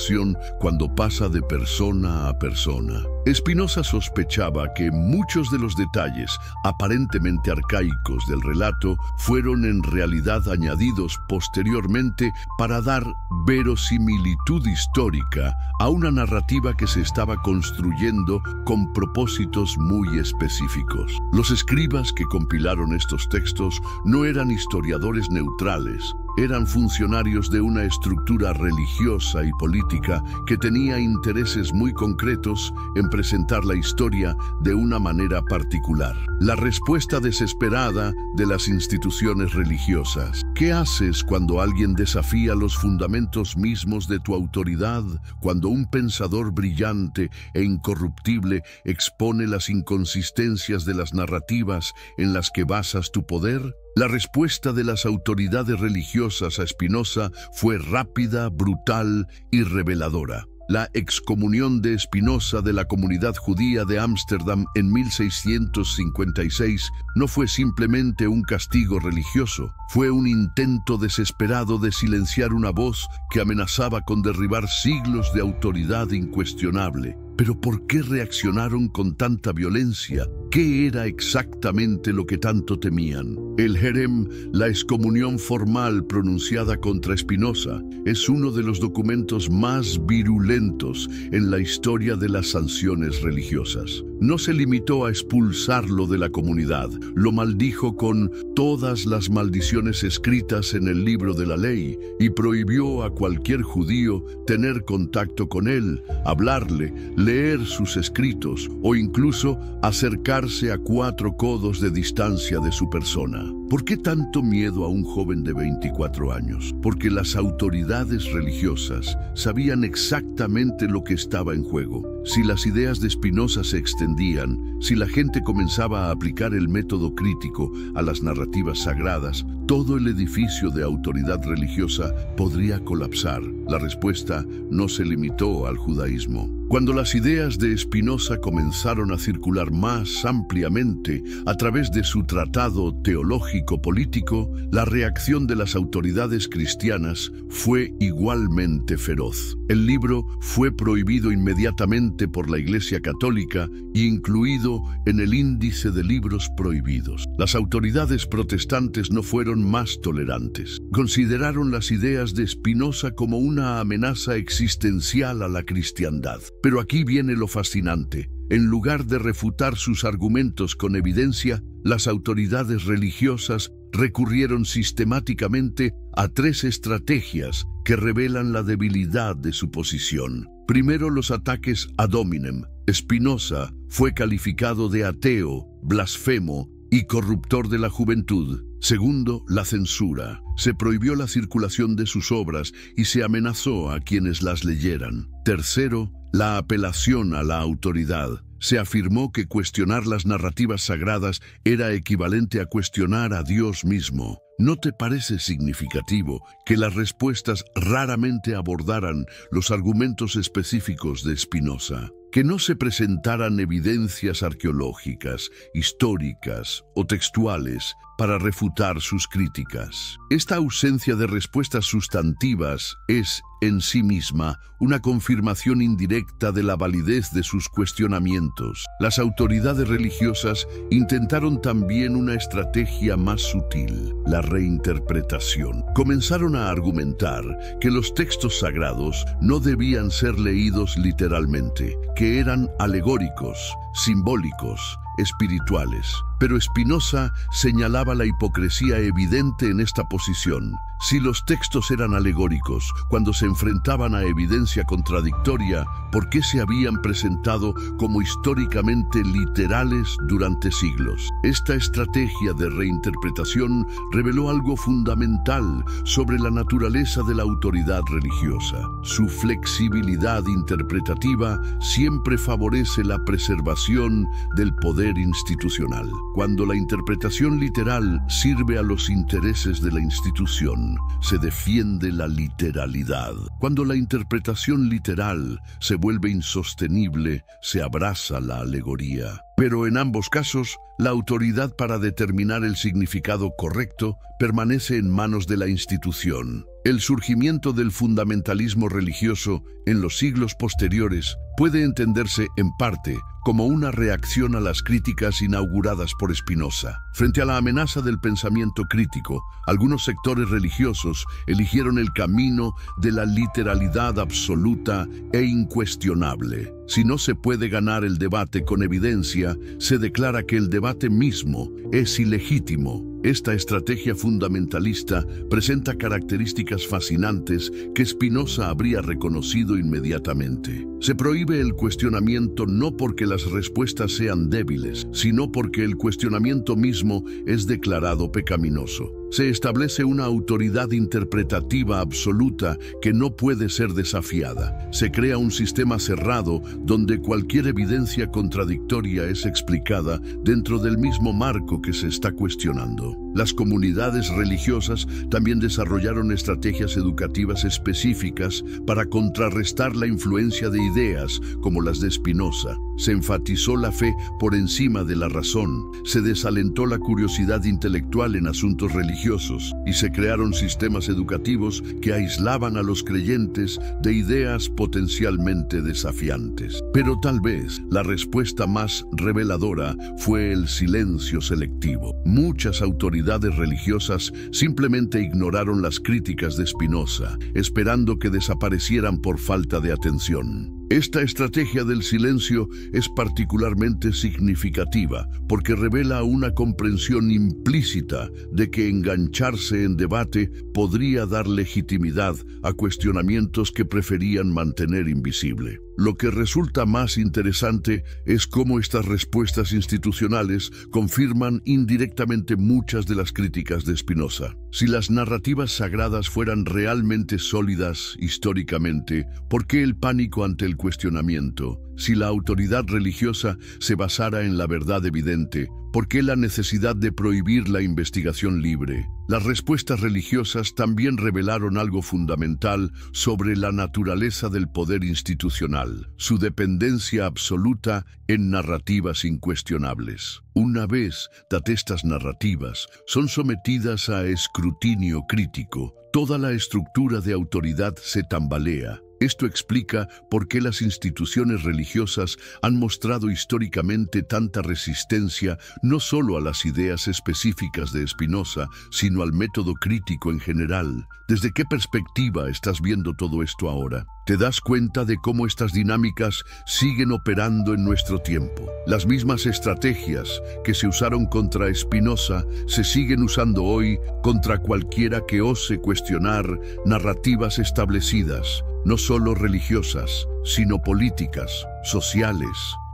cuando pasa de persona a persona. Spinoza sospechaba que muchos de los detalles aparentemente arcaicos del relato fueron en realidad añadidos posteriormente para dar verosimilitud histórica a una narrativa que se estaba construyendo con propósitos muy específicos. Los escribas que compilaron estos textos no eran historiadores neutrales, eran funcionarios de una estructura religiosa y política que tenía intereses muy concretos en presentar la historia de una manera particular. La respuesta desesperada de las instituciones religiosas. ¿Qué haces cuando alguien desafía los fundamentos mismos de tu autoridad? Cuando un pensador brillante e incorruptible expone las inconsistencias de las narrativas en las que basas tu poder? La respuesta de las autoridades religiosas a Spinoza fue rápida, brutal y reveladora. La excomunión de Spinoza de la comunidad judía de Ámsterdam en 1656 no fue simplemente un castigo religioso, fue un intento desesperado de silenciar una voz que amenazaba con derribar siglos de autoridad incuestionable. ¿Pero por qué reaccionaron con tanta violencia? ¿Qué era exactamente lo que tanto temían? El Herem, la excomunión formal pronunciada contra Spinoza, es uno de los documentos más virulentos en la historia de las sanciones religiosas. No se limitó a expulsarlo de la comunidad, lo maldijo con todas las maldiciones escritas en el libro de la ley y prohibió a cualquier judío tener contacto con él, hablarle, leer sus escritos o incluso acercarse a 4 codos de distancia de su persona. ¿Por qué tanto miedo a un joven de 24 años? Porque las autoridades religiosas sabían exactamente lo que estaba en juego. Si las ideas de Spinoza se extendían, si la gente comenzaba a aplicar el método crítico a las narrativas sagradas, todo el edificio de autoridad religiosa podría colapsar. La respuesta no se limitó al judaísmo. Cuando las ideas de Spinoza comenzaron a circular más ampliamente a través de su tratado teológico-político, la reacción de las autoridades cristianas fue igualmente feroz. El libro fue prohibido inmediatamente por la Iglesia Católica e incluido en el índice de libros prohibidos. Las autoridades protestantes no fueron más tolerantes. Consideraron las ideas de Spinoza como una amenaza existencial a la cristiandad. Pero aquí viene lo fascinante. En lugar de refutar sus argumentos con evidencia, las autoridades religiosas recurrieron sistemáticamente a 3 estrategias que revelan la debilidad de su posición. Primero, los ataques ad hominem. Spinoza fue calificado de ateo, blasfemo y corruptor de la juventud. Segundo, la censura. Se prohibió la circulación de sus obras y se amenazó a quienes las leyeran. Tercero, la apelación a la autoridad. Se afirmó que cuestionar las narrativas sagradas era equivalente a cuestionar a Dios mismo. ¿No te parece significativo que las respuestas raramente abordaran los argumentos específicos de Spinoza? Que no se presentaran evidencias arqueológicas, históricas o textuales para refutar sus críticas. Esta ausencia de respuestas sustantivas es, en sí misma, una confirmación indirecta de la validez de sus cuestionamientos. Las autoridades religiosas intentaron también una estrategia más sutil, la reinterpretación. Comenzaron a argumentar que los textos sagrados no debían ser leídos literalmente, que eran alegóricos, simbólicos, espirituales. Pero Spinoza señalaba la hipocresía evidente en esta posición. Si los textos eran alegóricos, cuando se enfrentaban a evidencia contradictoria, ¿por qué se habían presentado como históricamente literales durante siglos? Esta estrategia de reinterpretación reveló algo fundamental sobre la naturaleza de la autoridad religiosa. Su flexibilidad interpretativa siempre favorece la preservación del poder institucional. Cuando la interpretación literal sirve a los intereses de la institución, se defiende la literalidad. Cuando la interpretación literal se vuelve insostenible, se abraza la alegoría. Pero en ambos casos, la autoridad para determinar el significado correcto permanece en manos de la institución. El surgimiento del fundamentalismo religioso en los siglos posteriores puede entenderse, en parte, como una reacción a las críticas inauguradas por Spinoza. Frente a la amenaza del pensamiento crítico, algunos sectores religiosos eligieron el camino de la literalidad absoluta e incuestionable. Si no se puede ganar el debate con evidencia, se declara que el debate mismo es ilegítimo. Esta estrategia fundamentalista presenta características fascinantes que Spinoza habría reconocido inmediatamente. Se prohíbe el cuestionamiento no porque las respuestas sean débiles, sino porque el cuestionamiento mismo es declarado pecaminoso. Se establece una autoridad interpretativa absoluta que no puede ser desafiada. Se crea un sistema cerrado donde cualquier evidencia contradictoria es explicada dentro del mismo marco que se está cuestionando. Las comunidades religiosas también desarrollaron estrategias educativas específicas para contrarrestar la influencia de ideas como las de Spinoza. Se enfatizó la fe por encima de la razón, se desalentó la curiosidad intelectual en asuntos religiosos y se crearon sistemas educativos que aislaban a los creyentes de ideas potencialmente desafiantes. Pero tal vez la respuesta más reveladora fue el silencio selectivo. Muchas autoridades religiosas simplemente ignoraron las críticas de Spinoza, esperando que desaparecieran por falta de atención. Esta estrategia del silencio es particularmente significativa porque revela una comprensión implícita de que engancharse en debate podría dar legitimidad a cuestionamientos que preferían mantener invisible. Lo que resulta más interesante es cómo estas respuestas institucionales confirman indirectamente muchas de las críticas de Spinoza. Si las narrativas sagradas fueran realmente sólidas históricamente, ¿por qué el pánico ante el cuestionamiento? Si la autoridad religiosa se basara en la verdad evidente, ¿por qué la necesidad de prohibir la investigación libre? Las respuestas religiosas también revelaron algo fundamental sobre la naturaleza del poder institucional, su dependencia absoluta en narrativas incuestionables. Una vez estas narrativas son sometidas a escrutinio crítico, toda la estructura de autoridad se tambalea. Esto explica por qué las instituciones religiosas han mostrado históricamente tanta resistencia no solo a las ideas específicas de Spinoza, sino al método crítico en general. ¿Desde qué perspectiva estás viendo todo esto ahora? ¿Te das cuenta de cómo estas dinámicas siguen operando en nuestro tiempo? Las mismas estrategias que se usaron contra Spinoza se siguen usando hoy contra cualquiera que ose cuestionar narrativas establecidas, no solo religiosas, sino políticas, sociales,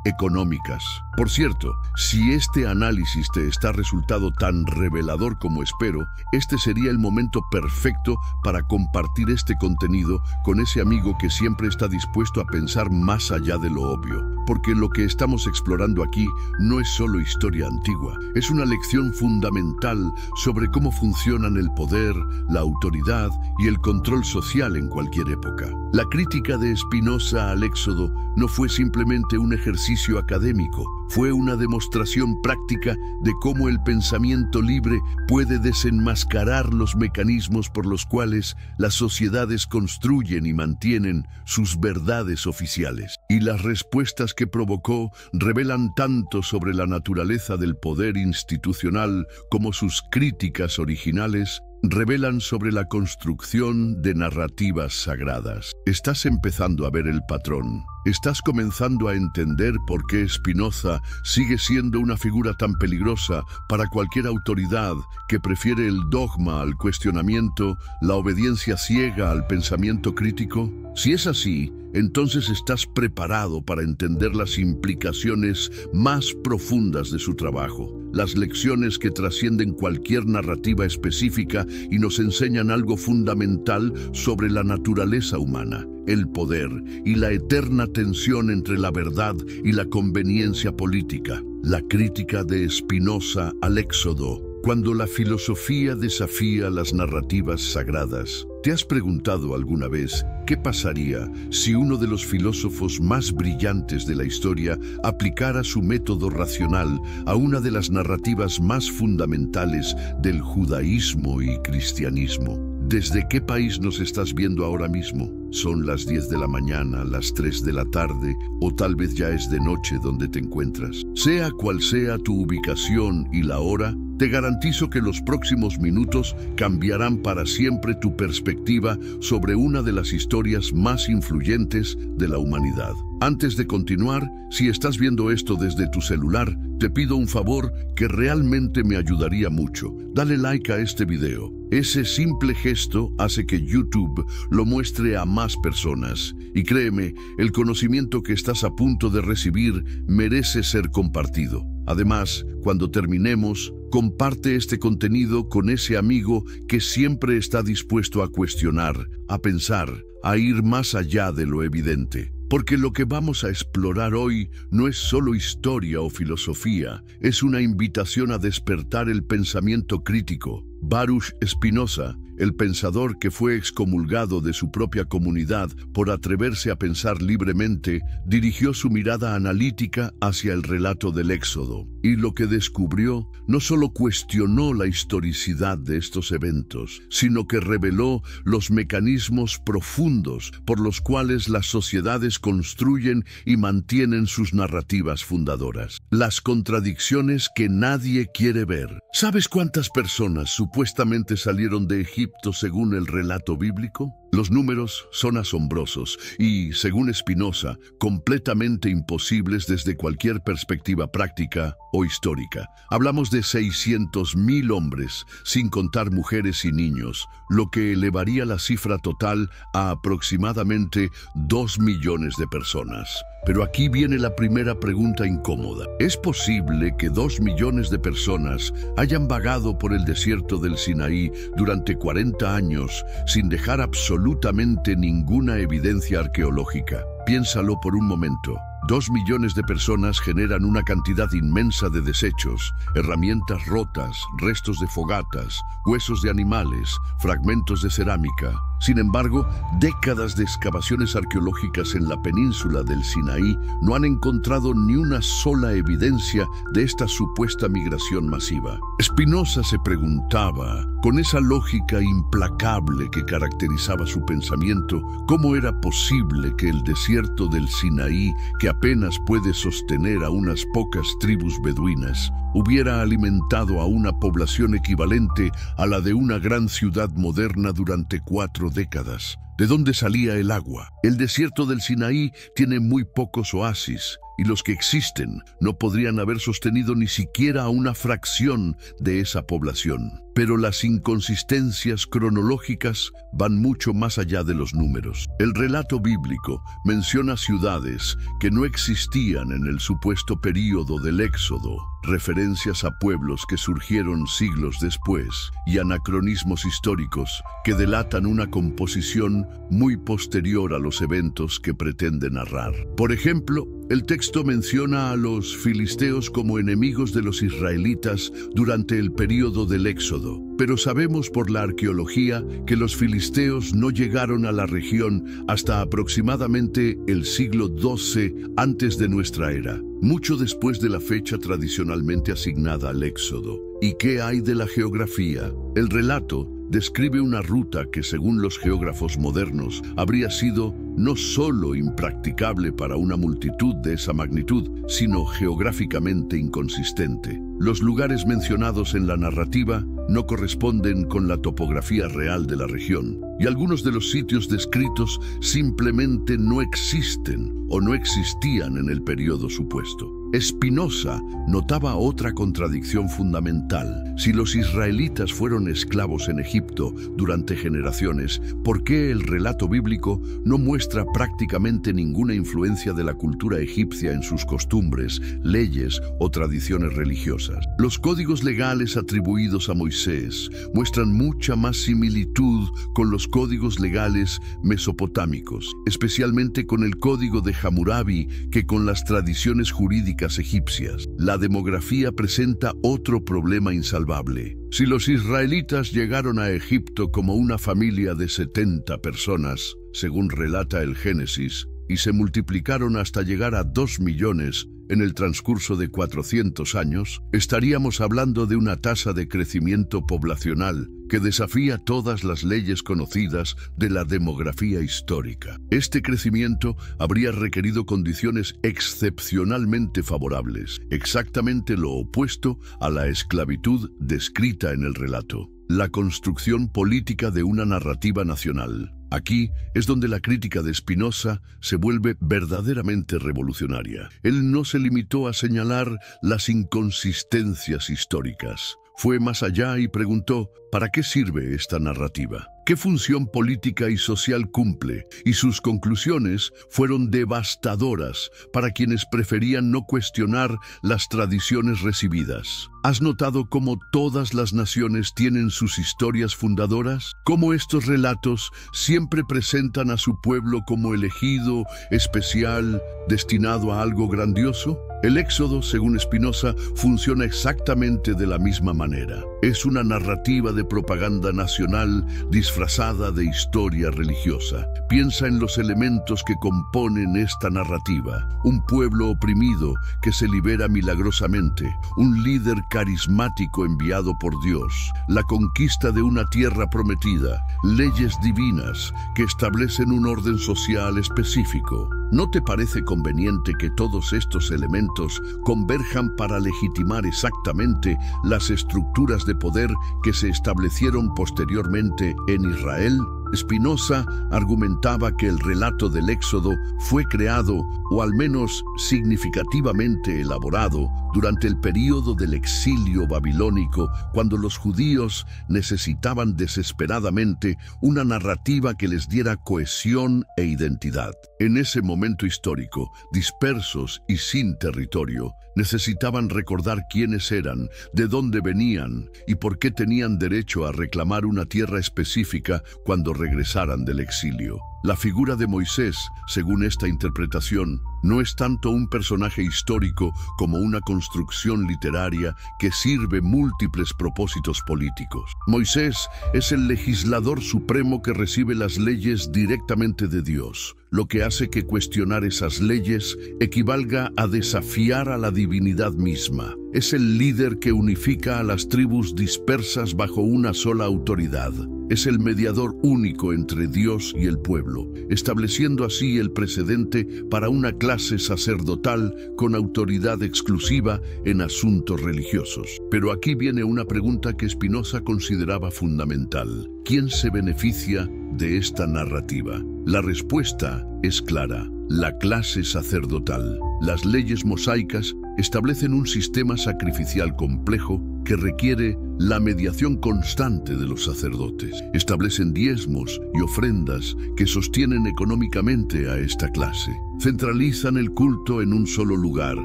económicas. Por cierto, si este análisis te está resultado tan revelador como espero, este sería el momento perfecto para compartir este contenido con ese amigo que siempre está dispuesto a pensar más allá de lo obvio. Porque lo que estamos explorando aquí no es solo historia antigua, es una lección fundamental sobre cómo funcionan el poder, la autoridad y el control social en cualquier época. La crítica de Spinoza al Éxodo no fue simplemente un ejercicio académico, fue una demostración práctica de cómo el pensamiento libre puede desenmascarar los mecanismos por los cuales las sociedades construyen y mantienen sus verdades oficiales. Y las respuestas que provocó revelan tanto sobre la naturaleza del poder institucional como sus críticas originales revelan sobre la construcción de narrativas sagradas. Estás empezando a ver el patrón. estás comenzando a entender por qué Spinoza sigue siendo una figura tan peligrosa para cualquier autoridad que prefiere el dogma al cuestionamiento, la obediencia ciega al pensamiento crítico. Si es así, entonces estás preparado para entender las implicaciones más profundas de su trabajo, las lecciones que trascienden cualquier narrativa específica y nos enseñan algo fundamental sobre la naturaleza humana, el poder y la eterna tensión entre la verdad y la conveniencia política. La crítica de Spinoza al Éxodo. Cuando la filosofía desafía las narrativas sagradas, ¿te has preguntado alguna vez qué pasaría si uno de los filósofos más brillantes de la historia aplicara su método racional a una de las narrativas más fundamentales del judaísmo y cristianismo? ¿Desde qué país nos estás viendo ahora mismo? ¿Son las 10 de la mañana, las 3 de la tarde o tal vez ya es de noche donde te encuentras? Sea cual sea tu ubicación y la hora, te garantizo que los próximos minutos cambiarán para siempre tu perspectiva sobre una de las historias más influyentes de la humanidad. Antes de continuar, si estás viendo esto desde tu celular, te pido un favor que realmente me ayudaría mucho. Dale like a este video. Ese simple gesto hace que YouTube lo muestre a más personas. Y créeme, el conocimiento que estás a punto de recibir merece ser compartido. Además, cuando terminemos, comparte este contenido con ese amigo que siempre está dispuesto a cuestionar, a pensar, a ir más allá de lo evidente. Porque lo que vamos a explorar hoy no es solo historia o filosofía, es una invitación a despertar el pensamiento crítico. Baruch Spinoza, el pensador que fue excomulgado de su propia comunidad por atreverse a pensar libremente, dirigió su mirada analítica hacia el relato del Éxodo. Y lo que descubrió no solo cuestionó la historicidad de estos eventos, sino que reveló los mecanismos profundos por los cuales las sociedades construyen y mantienen sus narrativas fundadoras. Las contradicciones que nadie quiere ver. ¿Sabes cuántas personas supuestamente salieron de Egipto según el relato bíblico? Los números son asombrosos y, según Spinoza, completamente imposibles desde cualquier perspectiva práctica o histórica. Hablamos de 600.000 hombres, sin contar mujeres y niños, lo que elevaría la cifra total a aproximadamente 2 millones de personas. Pero aquí viene la primera pregunta incómoda. ¿Es posible que 2 millones de personas hayan vagado por el desierto del Sinaí durante 40 años sin dejar absolutamente ninguna evidencia arqueológica? Piénsalo por un momento. 2 millones de personas generan una cantidad inmensa de desechos, herramientas rotas, restos de fogatas, huesos de animales, fragmentos de cerámica. Sin embargo, décadas de excavaciones arqueológicas en la península del Sinaí no han encontrado ni una sola evidencia de esta supuesta migración masiva. Spinoza se preguntaba, con esa lógica implacable que caracterizaba su pensamiento, cómo era posible que el desierto del Sinaí, que apenas puede sostener a unas pocas tribus beduinas, hubiera alimentado a una población equivalente a la de una gran ciudad moderna durante 4 décadas. ¿De dónde salía el agua? El desierto del Sinaí tiene muy pocos oasis, y los que existen no podrían haber sostenido ni siquiera a una fracción de esa población. Pero las inconsistencias cronológicas van mucho más allá de los números. El relato bíblico menciona ciudades que no existían en el supuesto período del Éxodo, referencias a pueblos que surgieron siglos después y anacronismos históricos que delatan una composición muy posterior a los eventos que pretende narrar. Por ejemplo, el texto menciona a los filisteos como enemigos de los israelitas durante el período del Éxodo, pero sabemos por la arqueología que los filisteos no llegaron a la región hasta aproximadamente el siglo XII antes de nuestra era, mucho después de la fecha tradicionalmente asignada al Éxodo. ¿Y qué hay de la geografía? El relato describe una ruta que, según los geógrafos modernos, habría sido no solo impracticable para una multitud de esa magnitud, sino geográficamente inconsistente. Los lugares mencionados en la narrativa no corresponden con la topografía real de la región, y algunos de los sitios descritos simplemente no existen o no existían en el periodo supuesto. Spinoza notaba otra contradicción fundamental. Si los israelitas fueron esclavos en Egipto durante generaciones, ¿por qué el relato bíblico no muestra prácticamente ninguna influencia de la cultura egipcia en sus costumbres, leyes o tradiciones religiosas? Los códigos legales atribuidos a Moisés muestran mucha más similitud con los códigos legales mesopotámicos, especialmente con el código de Hammurabi, que con las tradiciones jurídicas egipcias. La demografía presenta otro problema insalvable. Si los israelitas llegaron a Egipto como una familia de 70 personas, según relata el Génesis, y se multiplicaron hasta llegar a 2 millones en el transcurso de 400 años, estaríamos hablando de una tasa de crecimiento poblacional que desafía todas las leyes conocidas de la demografía histórica. Este crecimiento habría requerido condiciones excepcionalmente favorables, exactamente lo opuesto a la esclavitud descrita en el relato. La construcción política de una narrativa nacional. Aquí es donde la crítica de Spinoza se vuelve verdaderamente revolucionaria. Él no se limitó a señalar las inconsistencias históricas. Fue más allá y preguntó, ¿para qué sirve esta narrativa? ¿Qué función política y social cumple? Y sus conclusiones fueron devastadoras para quienes preferían no cuestionar las tradiciones recibidas. ¿Has notado cómo todas las naciones tienen sus historias fundadoras? ¿Cómo estos relatos siempre presentan a su pueblo como elegido, especial, destinado a algo grandioso? El Éxodo, según Spinoza, funciona exactamente de la misma manera. Es una narrativa de propaganda nacional disfrazada de historia religiosa. Piensa en los elementos que componen esta narrativa. Un pueblo oprimido que se libera milagrosamente, un líder carismático enviado por Dios, la conquista de una tierra prometida, leyes divinas que establecen un orden social específico. ¿No te parece conveniente que todos estos elementos converjan para legitimar exactamente las estructuras de poder que se establecieron posteriormente en Israel? Spinoza argumentaba que el relato del Éxodo fue creado, o al menos significativamente elaborado, durante el período del exilio babilónico, cuando los judíos necesitaban desesperadamente una narrativa que les diera cohesión e identidad. En ese momento histórico, dispersos y sin territorio, necesitaban recordar quiénes eran, de dónde venían y por qué tenían derecho a reclamar una tierra específica cuando regresaran del exilio. La figura de Moisés, según esta interpretación, no es tanto un personaje histórico como una construcción literaria que sirve múltiples propósitos políticos. Moisés es el legislador supremo que recibe las leyes directamente de Dios, lo que hace que cuestionar esas leyes equivalga a desafiar a la divinidad misma. Es el líder que unifica a las tribus dispersas bajo una sola autoridad. Es el mediador único entre Dios y el pueblo, estableciendo así el precedente para una clase sacerdotal con autoridad exclusiva en asuntos religiosos. Pero aquí viene una pregunta que Spinoza consideraba fundamental. ¿Quién se beneficia de esta narrativa? La respuesta es clara: la clase sacerdotal. Las leyes mosaicas establecen un sistema sacrificial complejo que requiere la mediación constante de los sacerdotes. Establecen diezmos y ofrendas que sostienen económicamente a esta clase. Centralizan el culto en un solo lugar,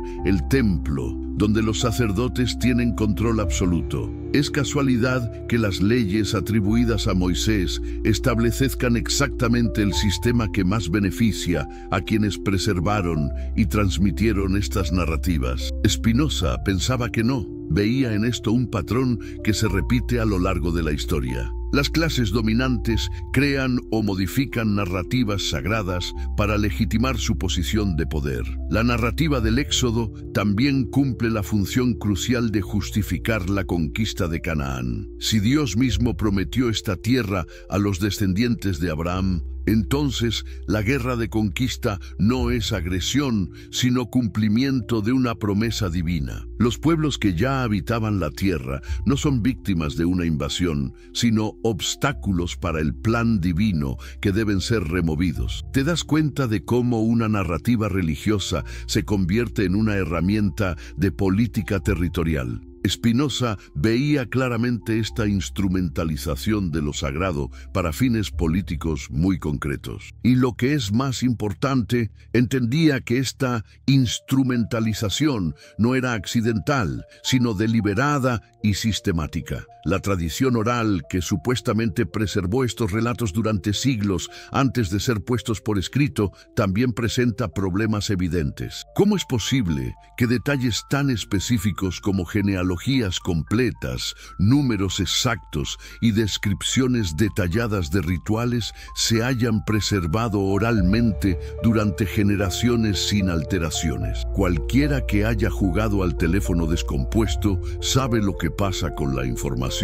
el templo, donde los sacerdotes tienen control absoluto. ¿Es casualidad que las leyes atribuidas a Moisés establezcan exactamente el sistema que más beneficia a quienes preservaron y transmitieron estas narrativas? Spinoza pensaba que no. Veía en esto un patrón que se repite a lo largo de la historia. Las clases dominantes crean o modifican narrativas sagradas para legitimar su posición de poder. La narrativa del Éxodo también cumple la función crucial de justificar la conquista de Canaán. Si Dios mismo prometió esta tierra a los descendientes de Abraham, Entonces, la guerra de conquista no es agresión, sino cumplimiento de una promesa divina. Los pueblos que ya habitaban la tierra no son víctimas de una invasión, sino obstáculos para el plan divino que deben ser removidos. ¿Te das cuenta de cómo una narrativa religiosa se convierte en una herramienta de política territorial? Spinoza veía claramente esta instrumentalización de lo sagrado para fines políticos muy concretos. Y lo que es más importante, entendía que esta instrumentalización no era accidental, sino deliberada y sistemática. La tradición oral que supuestamente preservó estos relatos durante siglos antes de ser puestos por escrito también presenta problemas evidentes. ¿Cómo es posible que detalles tan específicos como genealogías completas, números exactos y descripciones detalladas de rituales se hayan preservado oralmente durante generaciones sin alteraciones? Cualquiera que haya jugado al teléfono descompuesto sabe lo que pasa con la información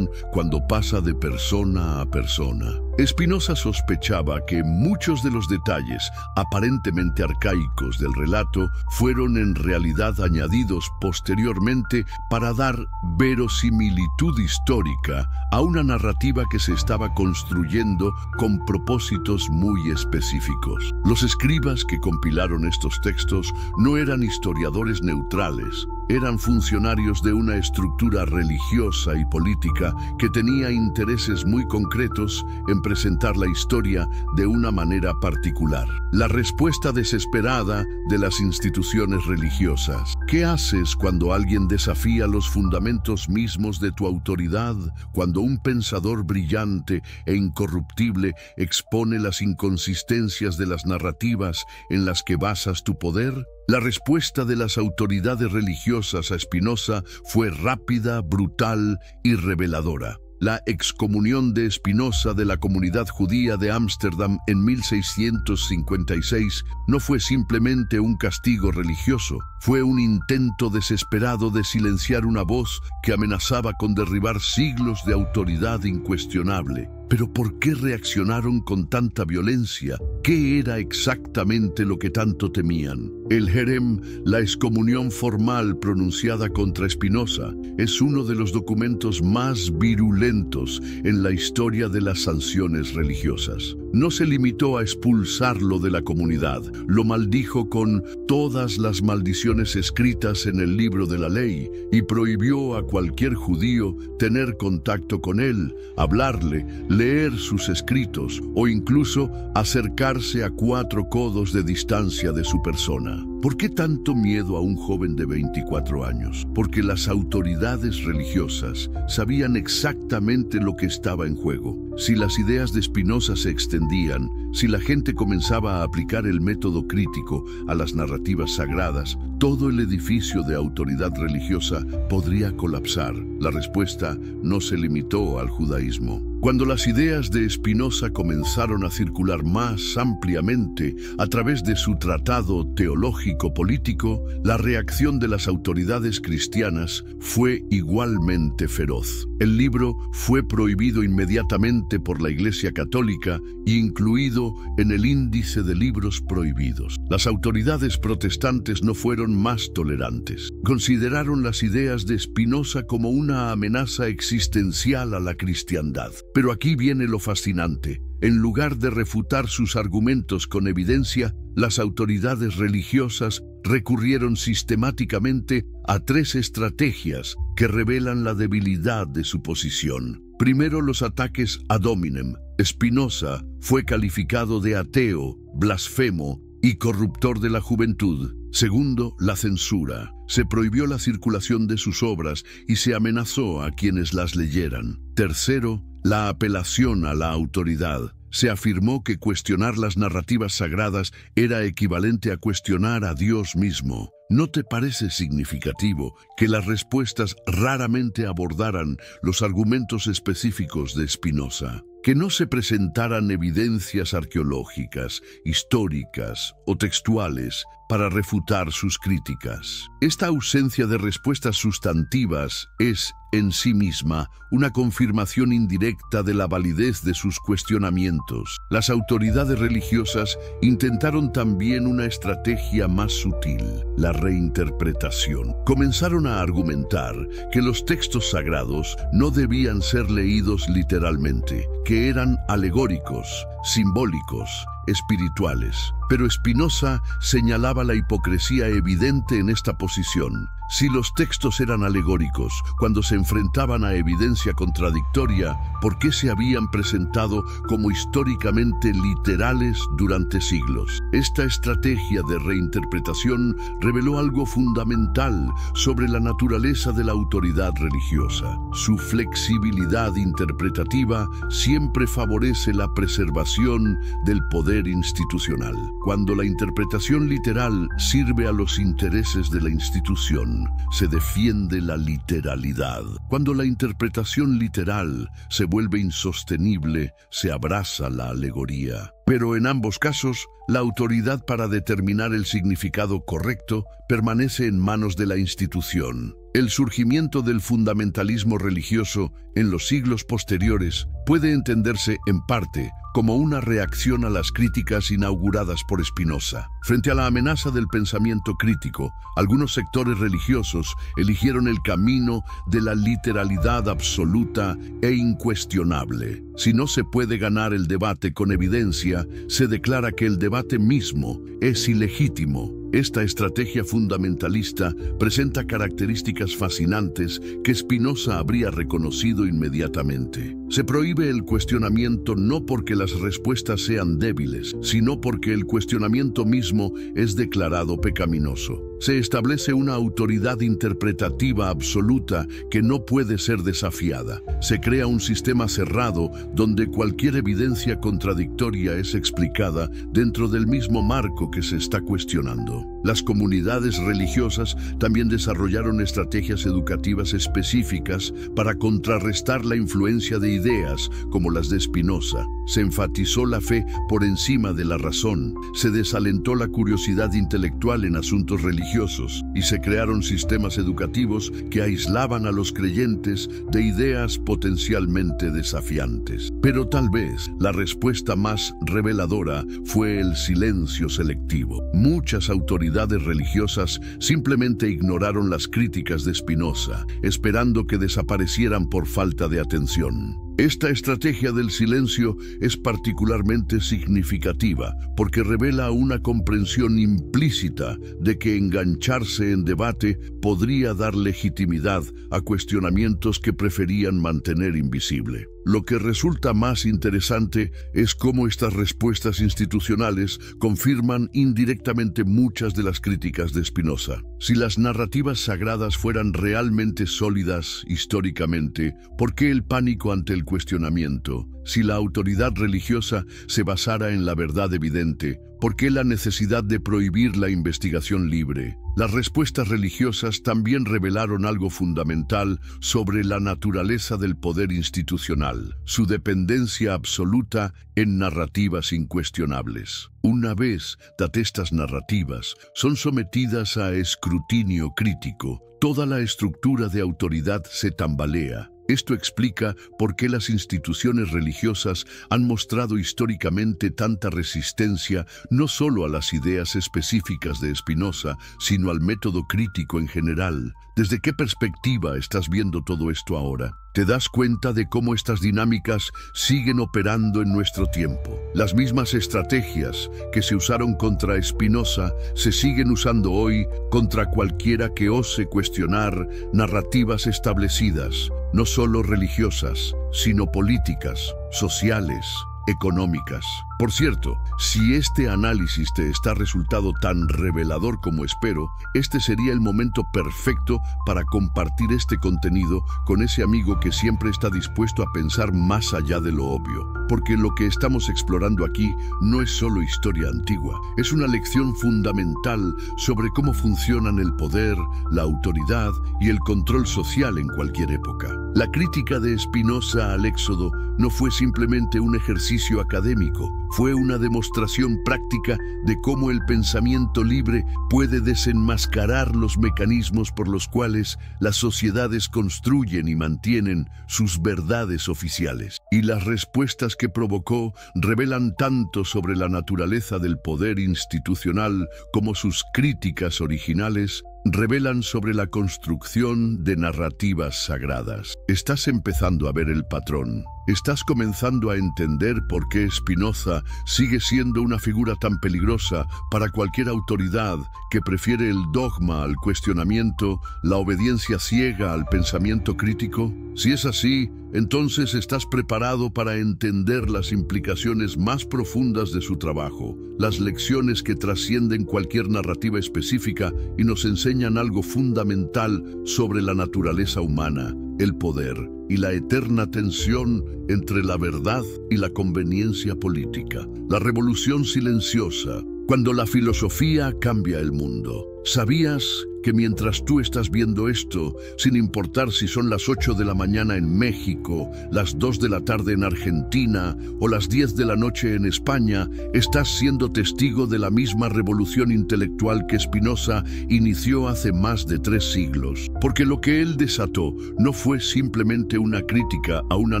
cuando pasa de persona a persona. Spinoza sospechaba que muchos de los detalles aparentemente arcaicos del relato fueron en realidad añadidos posteriormente para dar verosimilitud histórica a una narrativa que se estaba construyendo con propósitos muy específicos. Los escribas que compilaron estos textos no eran historiadores neutrales, eran funcionarios de una estructura religiosa y política que tenía intereses muy concretos en presentar la historia de una manera particular. La respuesta desesperada de las instituciones religiosas. ¿Qué haces cuando alguien desafía los fundamentos mismos de tu autoridad? Cuando un pensador brillante e incorruptible expone las inconsistencias de las narrativas en las que basas tu poder? La respuesta de las autoridades religiosas a Spinoza fue rápida, brutal y reveladora. La excomunión de Spinoza de la comunidad judía de Ámsterdam en 1656 no fue simplemente un castigo religioso, fue un intento desesperado de silenciar una voz que amenazaba con derribar siglos de autoridad incuestionable. ¿Pero por qué reaccionaron con tanta violencia? ¿Qué era exactamente lo que tanto temían? El Herem, la excomunión formal pronunciada contra Spinoza, es uno de los documentos más virulentos en la historia de las sanciones religiosas. No se limitó a expulsarlo de la comunidad, lo maldijo con todas las maldiciones escritas en el libro de la ley y prohibió a cualquier judío tener contacto con él, hablarle, leer sus escritos o incluso acercarse a 4 codos de distancia de su persona. ¿Por qué tanto miedo a un joven de 24 años? Porque las autoridades religiosas sabían exactamente lo que estaba en juego. Si las ideas de Spinoza se extendían, si la gente comenzaba a aplicar el método crítico a las narrativas sagradas, todo el edificio de autoridad religiosa podría colapsar. La respuesta no se limitó al judaísmo. Cuando las ideas de Spinoza comenzaron a circular más ampliamente a través de su tratado teológico-político, la reacción de las autoridades cristianas fue igualmente feroz. El libro fue prohibido inmediatamente por la Iglesia Católica e incluido en el índice de libros prohibidos. Las autoridades protestantes no fueron más tolerantes. Consideraron las ideas de Spinoza como una amenaza existencial a la cristiandad. Pero aquí viene lo fascinante. En lugar de refutar sus argumentos con evidencia, las autoridades religiosas recurrieron sistemáticamente a 3 estrategias que revelan la debilidad de su posición. Primero, los ataques ad hominem. Spinoza fue calificado de ateo, blasfemo y corruptor de la juventud. Segundo, la censura. Se prohibió la circulación de sus obras y se amenazó a quienes las leyeran. Tercero, la apelación a la autoridad. Se afirmó que cuestionar las narrativas sagradas era equivalente a cuestionar a Dios mismo. ¿No te parece significativo que las respuestas raramente abordaran los argumentos específicos de Spinoza? Que no se presentaran evidencias arqueológicas, históricas o textuales, para refutar sus críticas. Esta ausencia de respuestas sustantivas es, en sí misma, una confirmación indirecta de la validez de sus cuestionamientos. Las autoridades religiosas intentaron también una estrategia más sutil, la reinterpretación. Comenzaron a argumentar que los textos sagrados no debían ser leídos literalmente, que eran alegóricos, simbólicos, espirituales. Pero Spinoza señalaba la hipocresía evidente en esta posición. Si los textos eran alegóricos, cuando se enfrentaban a evidencia contradictoria, ¿por qué se habían presentado como históricamente literales durante siglos? Esta estrategia de reinterpretación reveló algo fundamental sobre la naturaleza de la autoridad religiosa. Su flexibilidad interpretativa siempre favorece la preservación del poder institucional. Cuando la interpretación literal sirve a los intereses de la institución, se defiende la literalidad. Cuando la interpretación literal se vuelve insostenible, se abraza la alegoría. Pero en ambos casos, la autoridad para determinar el significado correcto permanece en manos de la institución. El surgimiento del fundamentalismo religioso en los siglos posteriores puede entenderse, en parte, como una reacción a las críticas inauguradas por Spinoza. Frente a la amenaza del pensamiento crítico, algunos sectores religiosos eligieron el camino de la literalidad absoluta e incuestionable. Si no se puede ganar el debate con evidencia, se declara que el debate mismo es ilegítimo. Esta estrategia fundamentalista presenta características fascinantes que Spinoza habría reconocido inmediatamente. Se prohíbe el cuestionamiento no porque las respuestas sean débiles, sino porque el cuestionamiento mismo es declarado pecaminoso. Se establece una autoridad interpretativa absoluta que no puede ser desafiada. Se crea un sistema cerrado donde cualquier evidencia contradictoria es explicada dentro del mismo marco que se está cuestionando. Las comunidades religiosas también desarrollaron estrategias educativas específicas para contrarrestar la influencia de ideas como las de Spinoza. Se enfatizó la fe por encima de la razón, se desalentó la curiosidad intelectual en asuntos religiosos y se crearon sistemas educativos que aislaban a los creyentes de ideas potencialmente desafiantes. Pero tal vez la respuesta más reveladora fue el silencio selectivo. Muchas autoridades religiosas simplemente ignoraron las críticas de Spinoza, esperando que desaparecieran por falta de atención. Esta estrategia del silencio es particularmente significativa porque revela una comprensión implícita de que engancharse en debate podría dar legitimidad a cuestionamientos que preferían mantener invisible. Lo que resulta más interesante es cómo estas respuestas institucionales confirman indirectamente muchas de las críticas de Spinoza. Si las narrativas sagradas fueran realmente sólidas históricamente, ¿por qué el pánico ante el cuestionamiento? Si la autoridad religiosa se basara en la verdad evidente, ¿por qué la necesidad de prohibir la investigación libre? Las respuestas religiosas también revelaron algo fundamental sobre la naturaleza del poder institucional, su dependencia absoluta en narrativas incuestionables. Una vez estas narrativas son sometidas a escrutinio crítico, toda la estructura de autoridad se tambalea. Esto explica por qué las instituciones religiosas han mostrado históricamente tanta resistencia no solo a las ideas específicas de Spinoza, sino al método crítico en general. ¿Desde qué perspectiva estás viendo todo esto ahora? ¿Te das cuenta de cómo estas dinámicas siguen operando en nuestro tiempo? Las mismas estrategias que se usaron contra Spinoza se siguen usando hoy contra cualquiera que ose cuestionar narrativas establecidas, no solo religiosas, sino políticas, sociales, económicas. Por cierto, si este análisis te está resultado tan revelador como espero, este sería el momento perfecto para compartir este contenido con ese amigo que siempre está dispuesto a pensar más allá de lo obvio. Porque lo que estamos explorando aquí no es solo historia antigua, es una lección fundamental sobre cómo funcionan el poder, la autoridad y el control social en cualquier época. La crítica de Spinoza al Éxodo no fue simplemente un ejercicio académico, fue una demostración práctica de cómo el pensamiento libre puede desenmascarar los mecanismos por los cuales las sociedades construyen y mantienen sus verdades oficiales. Y las respuestas que provocó revelan tanto sobre la naturaleza del poder institucional como sus críticas originales revelan sobre la construcción de narrativas sagradas. Estás empezando a ver el patrón. Estás comenzando a entender por qué Spinoza sigue siendo una figura tan peligrosa para cualquier autoridad que prefiere el dogma al cuestionamiento, la obediencia ciega al pensamiento crítico. Si es así, entonces estás preparado para entender las implicaciones más profundas de su trabajo, las lecciones que trascienden cualquier narrativa específica y nos enseñan algo fundamental sobre la naturaleza humana, el poder y la eterna tensión entre la verdad y la conveniencia política. La revolución silenciosa, cuando la filosofía cambia el mundo. ¿Sabías que mientras tú estás viendo esto, sin importar si son las 8 de la mañana en México, las 2 de la tarde en Argentina o las 10 de la noche en España, estás siendo testigo de la misma revolución intelectual que Spinoza inició hace más de 3 siglos? Porque lo que él desató no fue simplemente una crítica a una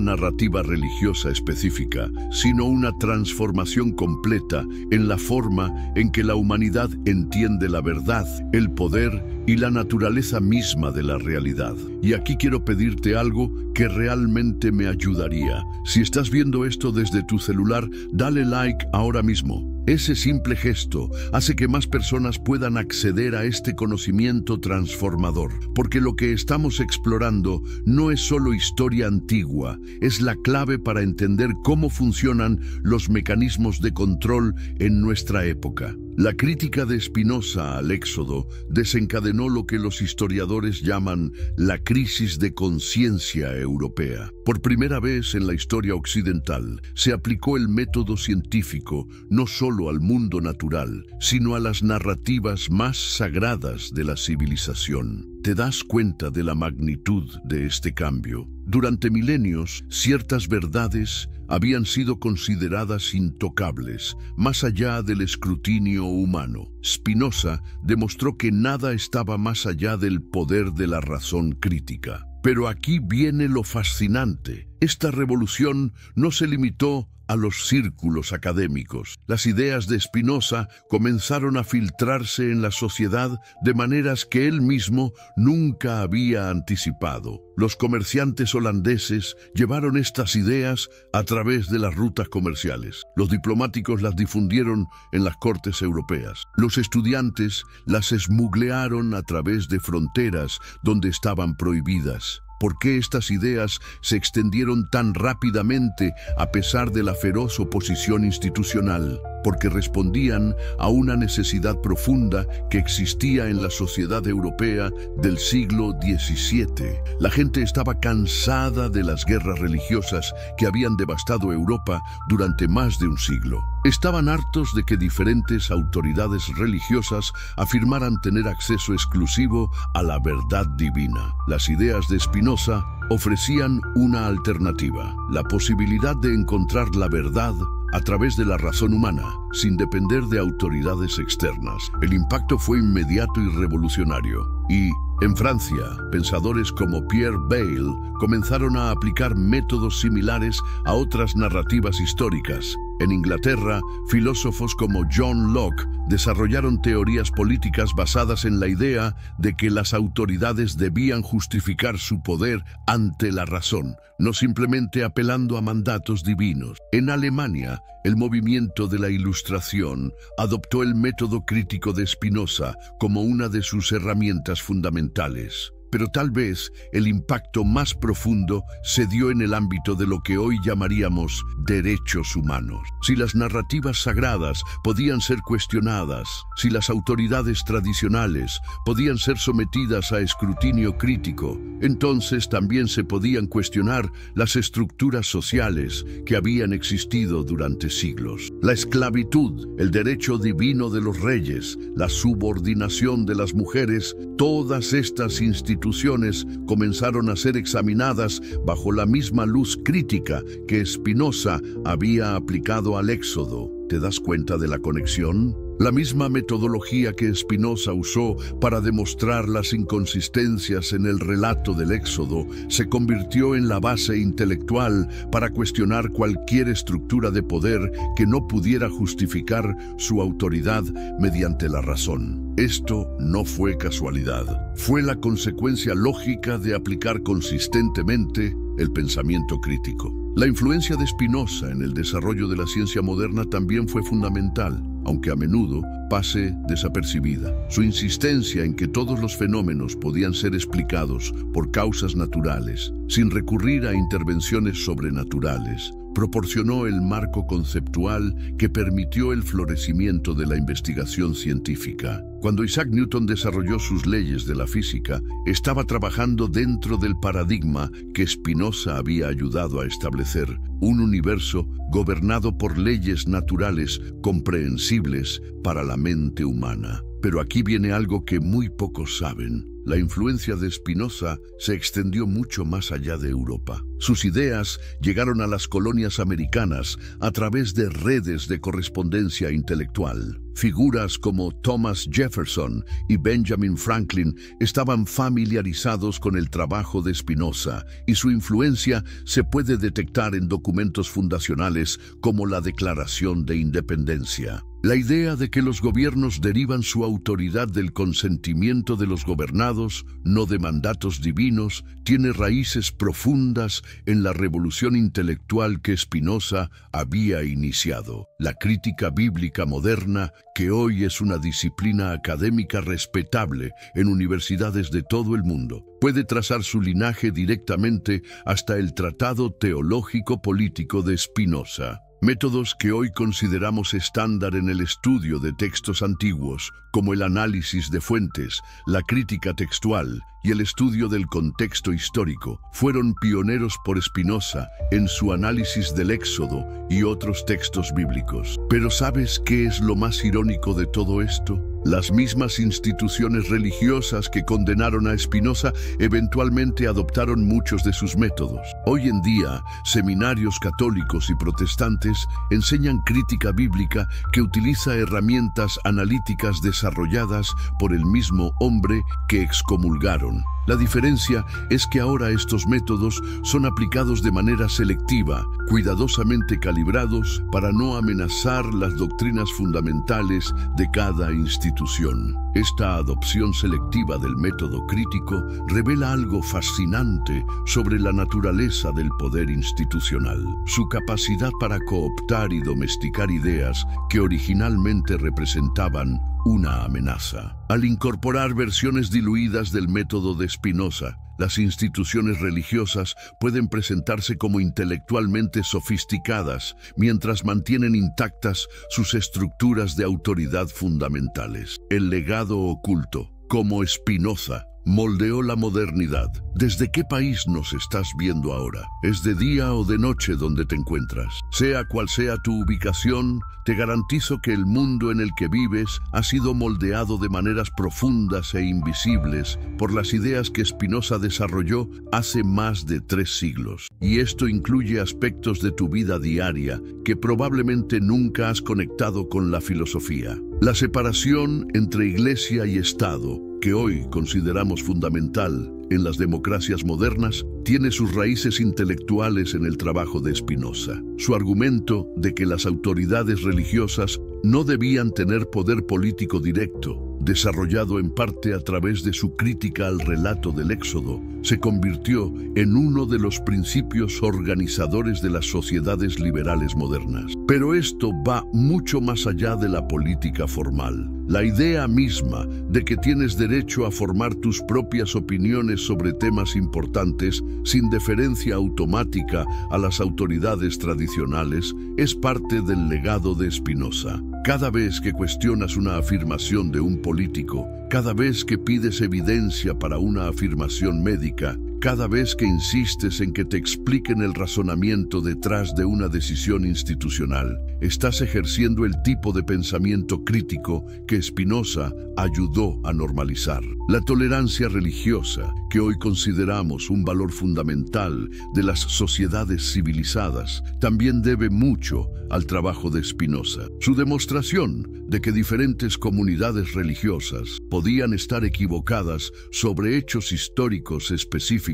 narrativa religiosa específica, sino una transformación completa en la forma en que la humanidad entiende la verdad, el poder y la naturaleza misma de la realidad. Y aquí quiero pedirte algo que realmente me ayudaría. Si estás viendo esto desde tu celular, dale like ahora mismo. Ese simple gesto hace que más personas puedan acceder a este conocimiento transformador, porque lo que estamos explorando no es solo historia antigua, es la clave para entender cómo funcionan los mecanismos de control en nuestra época. La crítica de Spinoza al Éxodo desencadenó lo que los historiadores llaman la crisis de conciencia europea. Por primera vez en la historia occidental, se aplicó el método científico no solo al mundo natural, sino a las narrativas más sagradas de la civilización. ¿Te das cuenta de la magnitud de este cambio? Durante milenios, ciertas verdades habían sido consideradas intocables, más allá del escrutinio humano. Spinoza demostró que nada estaba más allá del poder de la razón crítica. Pero aquí viene lo fascinante. Esta revolución no se limitó a los círculos académicos. Las ideas de Spinoza comenzaron a filtrarse en la sociedad de maneras que él mismo nunca había anticipado. Los comerciantes holandeses llevaron estas ideas a través de las rutas comerciales. Los diplomáticos las difundieron en las cortes europeas. Los estudiantes las esmuglearon a través de fronteras donde estaban prohibidas. ¿Por qué estas ideas se extendieron tan rápidamente a pesar de la feroz oposición institucional? Porque respondían a una necesidad profunda que existía en la sociedad europea del siglo XVII. La gente estaba cansada de las guerras religiosas que habían devastado Europa durante más de un siglo. Estaban hartos de que diferentes autoridades religiosas afirmaran tener acceso exclusivo a la verdad divina. Las ideas de Spinoza ofrecían una alternativa, la posibilidad de encontrar la verdad a través de la razón humana, sin depender de autoridades externas. El impacto fue inmediato y revolucionario. Y en Francia, pensadores como Pierre Bayle comenzaron a aplicar métodos similares a otras narrativas históricas. En Inglaterra, filósofos como John Locke desarrollaron teorías políticas basadas en la idea de que las autoridades debían justificar su poder ante la razón, no simplemente apelando a mandatos divinos. En Alemania, el movimiento de la Ilustración adoptó el método crítico de Spinoza como una de sus herramientas fundamentales. Pero tal vez el impacto más profundo se dio en el ámbito de lo que hoy llamaríamos derechos humanos. Si las narrativas sagradas podían ser cuestionadas, si las autoridades tradicionales podían ser sometidas a escrutinio crítico, entonces también se podían cuestionar las estructuras sociales que habían existido durante siglos. La esclavitud, el derecho divino de los reyes, la subordinación de las mujeres, todas estas instituciones instituciones comenzaron a ser examinadas bajo la misma luz crítica que Spinoza había aplicado al Éxodo. ¿Te das cuenta de la conexión? La misma metodología que Spinoza usó para demostrar las inconsistencias en el relato del Éxodo se convirtió en la base intelectual para cuestionar cualquier estructura de poder que no pudiera justificar su autoridad mediante la razón. Esto no fue casualidad, fue la consecuencia lógica de aplicar consistentemente el pensamiento crítico. La influencia de Spinoza en el desarrollo de la ciencia moderna también fue fundamental, aunque a menudo pase desapercibida. Su insistencia en que todos los fenómenos podían ser explicados por causas naturales, sin recurrir a intervenciones sobrenaturales, proporcionó el marco conceptual que permitió el florecimiento de la investigación científica. Cuando Isaac Newton desarrolló sus leyes de la física, estaba trabajando dentro del paradigma que Spinoza había ayudado a establecer, un universo gobernado por leyes naturales comprensibles para la mente humana. Pero aquí viene algo que muy pocos saben. La influencia de Spinoza se extendió mucho más allá de Europa. Sus ideas llegaron a las colonias americanas a través de redes de correspondencia intelectual. Figuras como Thomas Jefferson y Benjamin Franklin estaban familiarizados con el trabajo de Spinoza, y su influencia se puede detectar en documentos fundacionales como la Declaración de Independencia. La idea de que los gobiernos derivan su autoridad del consentimiento de los gobernados, no de mandatos divinos, tiene raíces profundas en la revolución intelectual que Spinoza había iniciado. La crítica bíblica moderna, que hoy es una disciplina académica respetable en universidades de todo el mundo, puede trazar su linaje directamente hasta el Tratado Teológico Político de Spinoza. Métodos que hoy consideramos estándar en el estudio de textos antiguos, como el análisis de fuentes, la crítica textual y el estudio del contexto histórico, fueron pioneros por Spinoza en su análisis del Éxodo y otros textos bíblicos. Pero ¿sabes qué es lo más irónico de todo esto? Las mismas instituciones religiosas que condenaron a Spinoza eventualmente adoptaron muchos de sus métodos. Hoy en día, seminarios católicos y protestantes enseñan crítica bíblica que utiliza herramientas analíticas desarrolladas por el mismo hombre que excomulgaron. La diferencia es que ahora estos métodos son aplicados de manera selectiva, cuidadosamente calibrados para no amenazar las doctrinas fundamentales de cada institución. Esta adopción selectiva del método crítico revela algo fascinante sobre la naturaleza del poder institucional, su capacidad para cooptar y domesticar ideas que originalmente representaban una amenaza. Al incorporar versiones diluidas del método de Spinoza, las instituciones religiosas pueden presentarse como intelectualmente sofisticadas, mientras mantienen intactas sus estructuras de autoridad fundamentales. El legado oculto, como Spinoza, moldeó la modernidad. ¿Desde qué país nos estás viendo ahora? ¿Es de día o de noche donde te encuentras? Sea cual sea tu ubicación, te garantizo que el mundo en el que vives ha sido moldeado de maneras profundas e invisibles por las ideas que Spinoza desarrolló hace más de 3 siglos. Y esto incluye aspectos de tu vida diaria que probablemente nunca has conectado con la filosofía. La separación entre Iglesia y Estado, que hoy consideramos fundamental en las democracias modernas, tiene sus raíces intelectuales en el trabajo de Spinoza. Su argumento de que las autoridades religiosas no debían tener poder político directo, desarrollado en parte a través de su crítica al relato del Éxodo, se convirtió en uno de los principios organizadores de las sociedades liberales modernas. Pero esto va mucho más allá de la política formal. La idea misma de que tienes derecho a formar tus propias opiniones sobre temas importantes sin deferencia automática a las autoridades tradicionales es parte del legado de Spinoza. Cada vez que cuestionas una afirmación de un político, cada vez que pides evidencia para una afirmación médica, Cada vez que insistes en que te expliquen el razonamiento detrás de una decisión institucional, estás ejerciendo el tipo de pensamiento crítico que Spinoza ayudó a normalizar. La tolerancia religiosa, que hoy consideramos un valor fundamental de las sociedades civilizadas, también debe mucho al trabajo de Spinoza. Su demostración de que diferentes comunidades religiosas podían estar equivocadas sobre hechos históricos específicos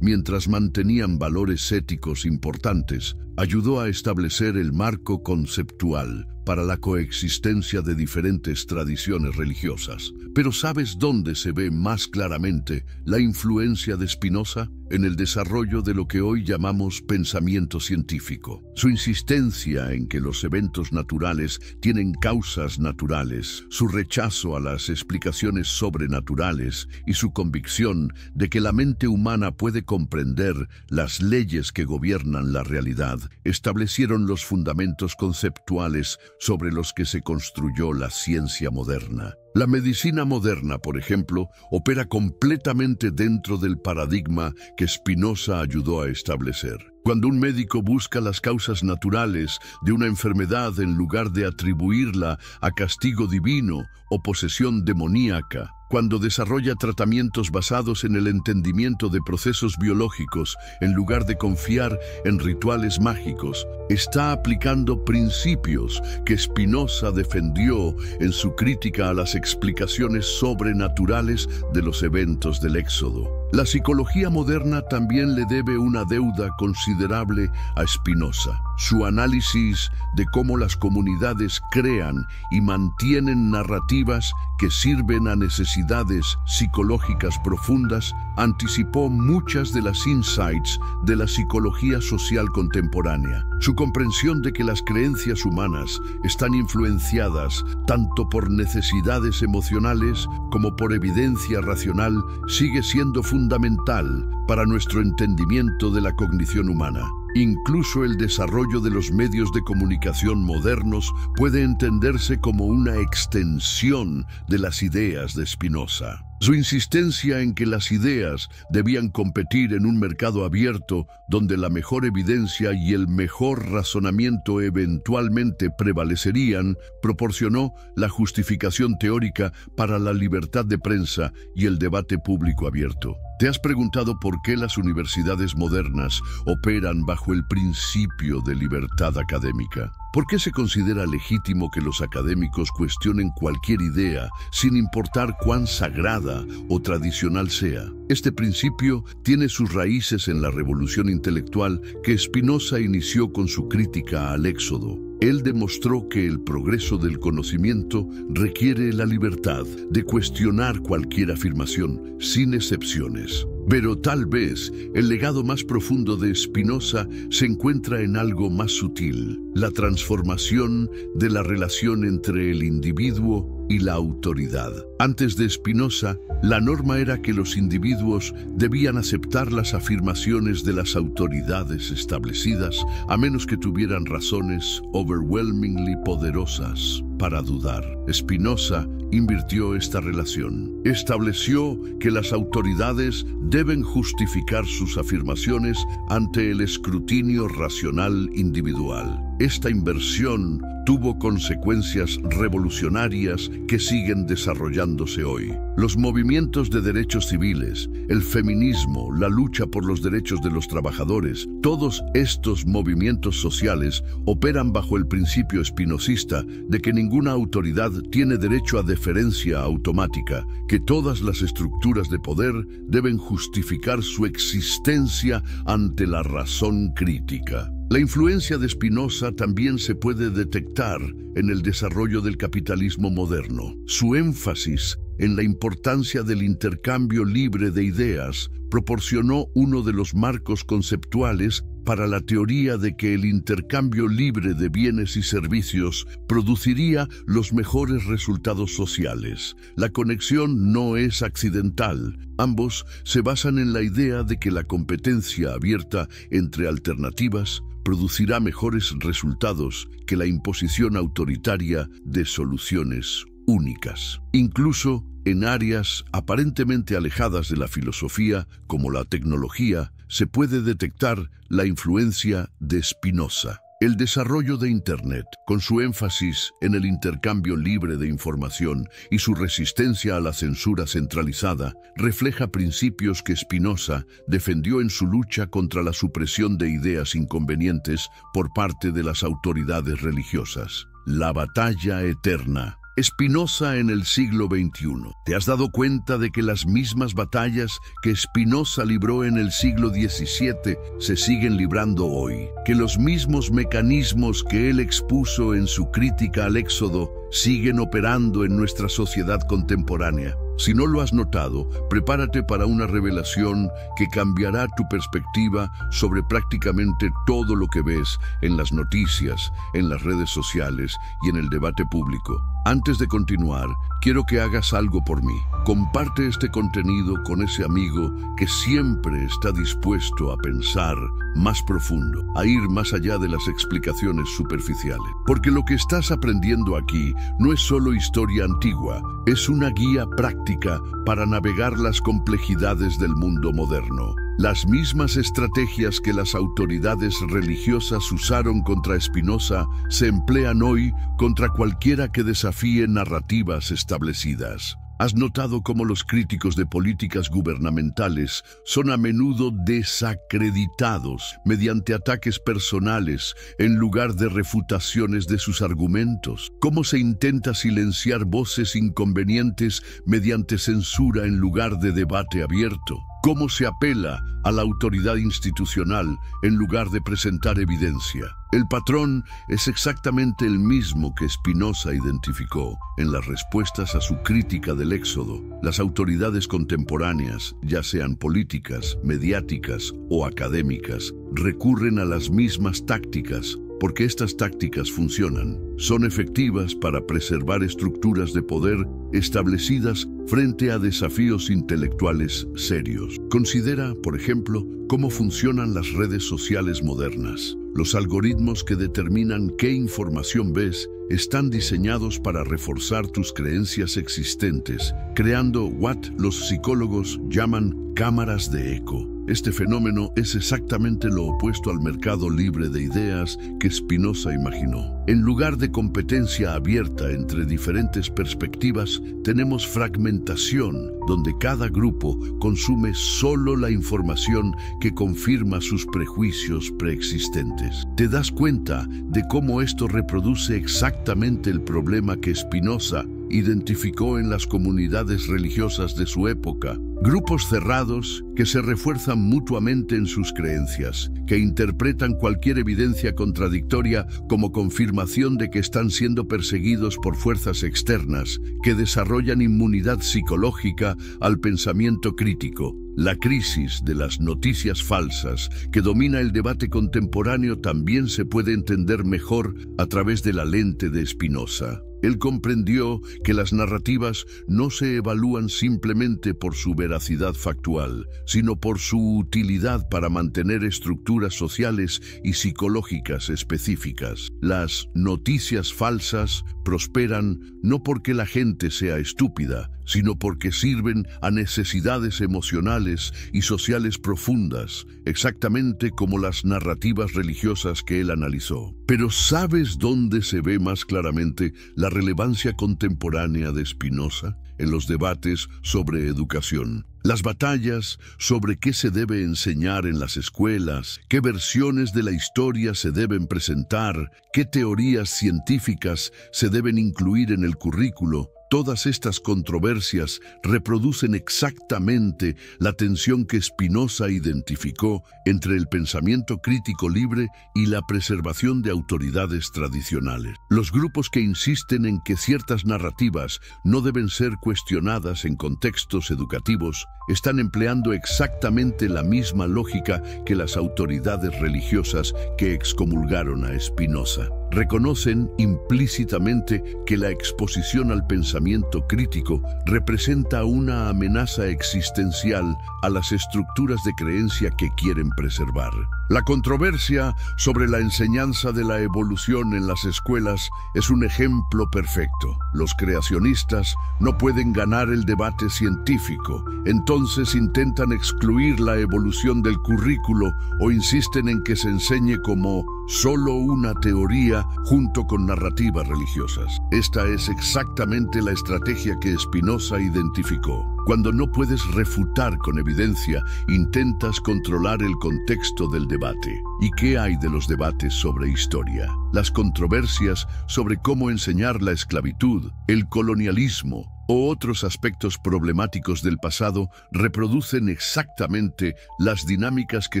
mientras mantenían valores éticos importantes, ayudó a establecer el marco conceptual para la coexistencia de diferentes tradiciones religiosas. Pero ¿sabes dónde se ve más claramente la influencia de Spinoza? En el desarrollo de lo que hoy llamamos pensamiento científico. Su insistencia en que los eventos naturales tienen causas naturales, su rechazo a las explicaciones sobrenaturales y su convicción de que la mente humana puede comprender las leyes que gobiernan la realidad, establecieron los fundamentos conceptuales sobre los que se construyó la ciencia moderna. La medicina moderna, por ejemplo, opera completamente dentro del paradigma que Spinoza ayudó a establecer. Cuando un médico busca las causas naturales de una enfermedad en lugar de atribuirla a castigo divino o posesión demoníaca, cuando desarrolla tratamientos basados en el entendimiento de procesos biológicos en lugar de confiar en rituales mágicos, está aplicando principios que Spinoza defendió en su crítica a las explicaciones sobrenaturales de los eventos del Éxodo. La psicología moderna también le debe una deuda considerable a Spinoza. Su análisis de cómo las comunidades crean y mantienen narrativas que sirven a necesidades psicológicas profundas anticipó muchas de las insights de la psicología social contemporánea. Su comprensión de que las creencias humanas están influenciadas tanto por necesidades emocionales como por evidencia racional sigue siendo fundamental para nuestro entendimiento de la cognición humana. Incluso el desarrollo de los medios de comunicación modernos puede entenderse como una extensión de las ideas de Spinoza. Su insistencia en que las ideas debían competir en un mercado abierto donde la mejor evidencia y el mejor razonamiento eventualmente prevalecerían, proporcionó la justificación teórica para la libertad de prensa y el debate público abierto. ¿Te has preguntado por qué las universidades modernas operan bajo el principio de libertad académica? ¿Por qué se considera legítimo que los académicos cuestionen cualquier idea, sin importar cuán sagrada o tradicional sea? Este principio tiene sus raíces en la revolución intelectual que Spinoza inició con su crítica al Éxodo. Él demostró que el progreso del conocimiento requiere la libertad de cuestionar cualquier afirmación, sin excepciones. Pero tal vez el legado más profundo de Spinoza se encuentra en algo más sutil, la transformación de la relación entre el individuo y la autoridad. Antes de Spinoza, la norma era que los individuos debían aceptar las afirmaciones de las autoridades establecidas, a menos que tuvieran razones overwhelmingly poderosas para dudar. Spinoza invirtió esta relación. Estableció que las autoridades deben justificar sus afirmaciones ante el escrutinio racional individual. Esta inversión tuvo consecuencias revolucionarias que siguen desarrollándose hoy. Los movimientos de derechos civiles, el feminismo, la lucha por los derechos de los trabajadores, todos estos movimientos sociales operan bajo el principio espinosista de que ninguna autoridad tiene derecho a deferencia automática, que todas las estructuras de poder deben justificar su existencia ante la razón crítica. La influencia de Spinoza también se puede detectar en el desarrollo del capitalismo moderno. Su énfasis en la importancia del intercambio libre de ideas proporcionó uno de los marcos conceptuales para la teoría de que el intercambio libre de bienes y servicios produciría los mejores resultados sociales. La conexión no es accidental. Ambos se basan en la idea de que la competencia abierta entre alternativas producirá mejores resultados que la imposición autoritaria de soluciones únicas. Incluso En áreas aparentemente alejadas de la filosofía, como la tecnología, se puede detectar la influencia de Spinoza. El desarrollo de Internet, con su énfasis en el intercambio libre de información y su resistencia a la censura centralizada, refleja principios que Spinoza defendió en su lucha contra la supresión de ideas inconvenientes por parte de las autoridades religiosas. La batalla eterna. Spinoza en el siglo XXI. ¿Te has dado cuenta de que las mismas batallas que Spinoza libró en el siglo XVII se siguen librando hoy? Que los mismos mecanismos que él expuso en su crítica al Éxodo siguen operando en nuestra sociedad contemporánea. Si no lo has notado, prepárate para una revelación que cambiará tu perspectiva sobre prácticamente todo lo que ves en las noticias, en las redes sociales y en el debate público. Antes de continuar, quiero que hagas algo por mí. Comparte este contenido con ese amigo que siempre está dispuesto a pensar más profundo, a ir más allá de las explicaciones superficiales. Porque lo que estás aprendiendo aquí no es solo historia antigua, es una guía práctica para navegar las complejidades del mundo moderno. Las mismas estrategias que las autoridades religiosas usaron contra Spinoza se emplean hoy contra cualquiera que desafíe narrativas establecidas. ¿Has notado cómo los críticos de políticas gubernamentales son a menudo desacreditados mediante ataques personales en lugar de refutaciones de sus argumentos? ¿Cómo se intenta silenciar voces inconvenientes mediante censura en lugar de debate abierto? ¿Cómo se apela a la autoridad institucional en lugar de presentar evidencia? El patrón es exactamente el mismo que Spinoza identificó en las respuestas a su crítica del Éxodo. Las autoridades contemporáneas, ya sean políticas, mediáticas o académicas, recurren a las mismas tácticas porque estas tácticas funcionan. Son efectivas para preservar estructuras de poder establecidas frente a desafíos intelectuales serios. Considera, por ejemplo, cómo funcionan las redes sociales modernas. Los algoritmos que determinan qué información ves están diseñados para reforzar tus creencias existentes, creando what los psicólogos llaman cámaras de eco. Este fenómeno es exactamente lo opuesto al mercado libre de ideas que Spinoza imaginó. En lugar de competencia abierta entre diferentes perspectivas, tenemos fragmentación, donde cada grupo consume solo la información que confirma sus prejuicios preexistentes. ¿Te das cuenta de cómo esto reproduce exactamente el problema que Spinoza identificó en las comunidades religiosas de su época? Grupos cerrados que se refuerzan mutuamente en sus creencias, que interpretan cualquier evidencia contradictoria como confirmación de que están siendo perseguidos por fuerzas externas, que desarrollan inmunidad psicológica al pensamiento crítico. La crisis de las noticias falsas que domina el debate contemporáneo también se puede entender mejor a través de la lente de Spinoza. Él comprendió que las narrativas no se evalúan simplemente por su veracidad factual, sino por su utilidad para mantener estructuras sociales y psicológicas específicas. Las noticias falsas prosperan no porque la gente sea estúpida, sino porque sirven a necesidades emocionales y sociales profundas, exactamente como las narrativas religiosas que él analizó. Pero ¿sabes dónde se ve más claramente la relevancia contemporánea de Spinoza? En los debates sobre educación. Las batallas sobre qué se debe enseñar en las escuelas, qué versiones de la historia se deben presentar, qué teorías científicas se deben incluir en el currículo. Todas estas controversias reproducen exactamente la tensión que Spinoza identificó entre el pensamiento crítico libre y la preservación de autoridades tradicionales. Los grupos que insisten en que ciertas narrativas no deben ser cuestionadas en contextos educativos están empleando exactamente la misma lógica que las autoridades religiosas que excomulgaron a Spinoza. reconocen implícitamente que la exposición al pensamiento crítico representa una amenaza existencial a las estructuras de creencia que quieren preservar. La controversia sobre la enseñanza de la evolución en las escuelas es un ejemplo perfecto. Los creacionistas no pueden ganar el debate científico, entonces intentan excluir la evolución del currículo o insisten en que se enseñe como solo una teoría junto con narrativas religiosas. Esta es exactamente la estrategia que Spinoza identificó. Cuando no puedes refutar con evidencia, intentas controlar el contexto del debate. ¿Y qué hay de los debates sobre historia? Las controversias sobre cómo enseñar la esclavitud, el colonialismo o otros aspectos problemáticos del pasado reproducen exactamente las dinámicas que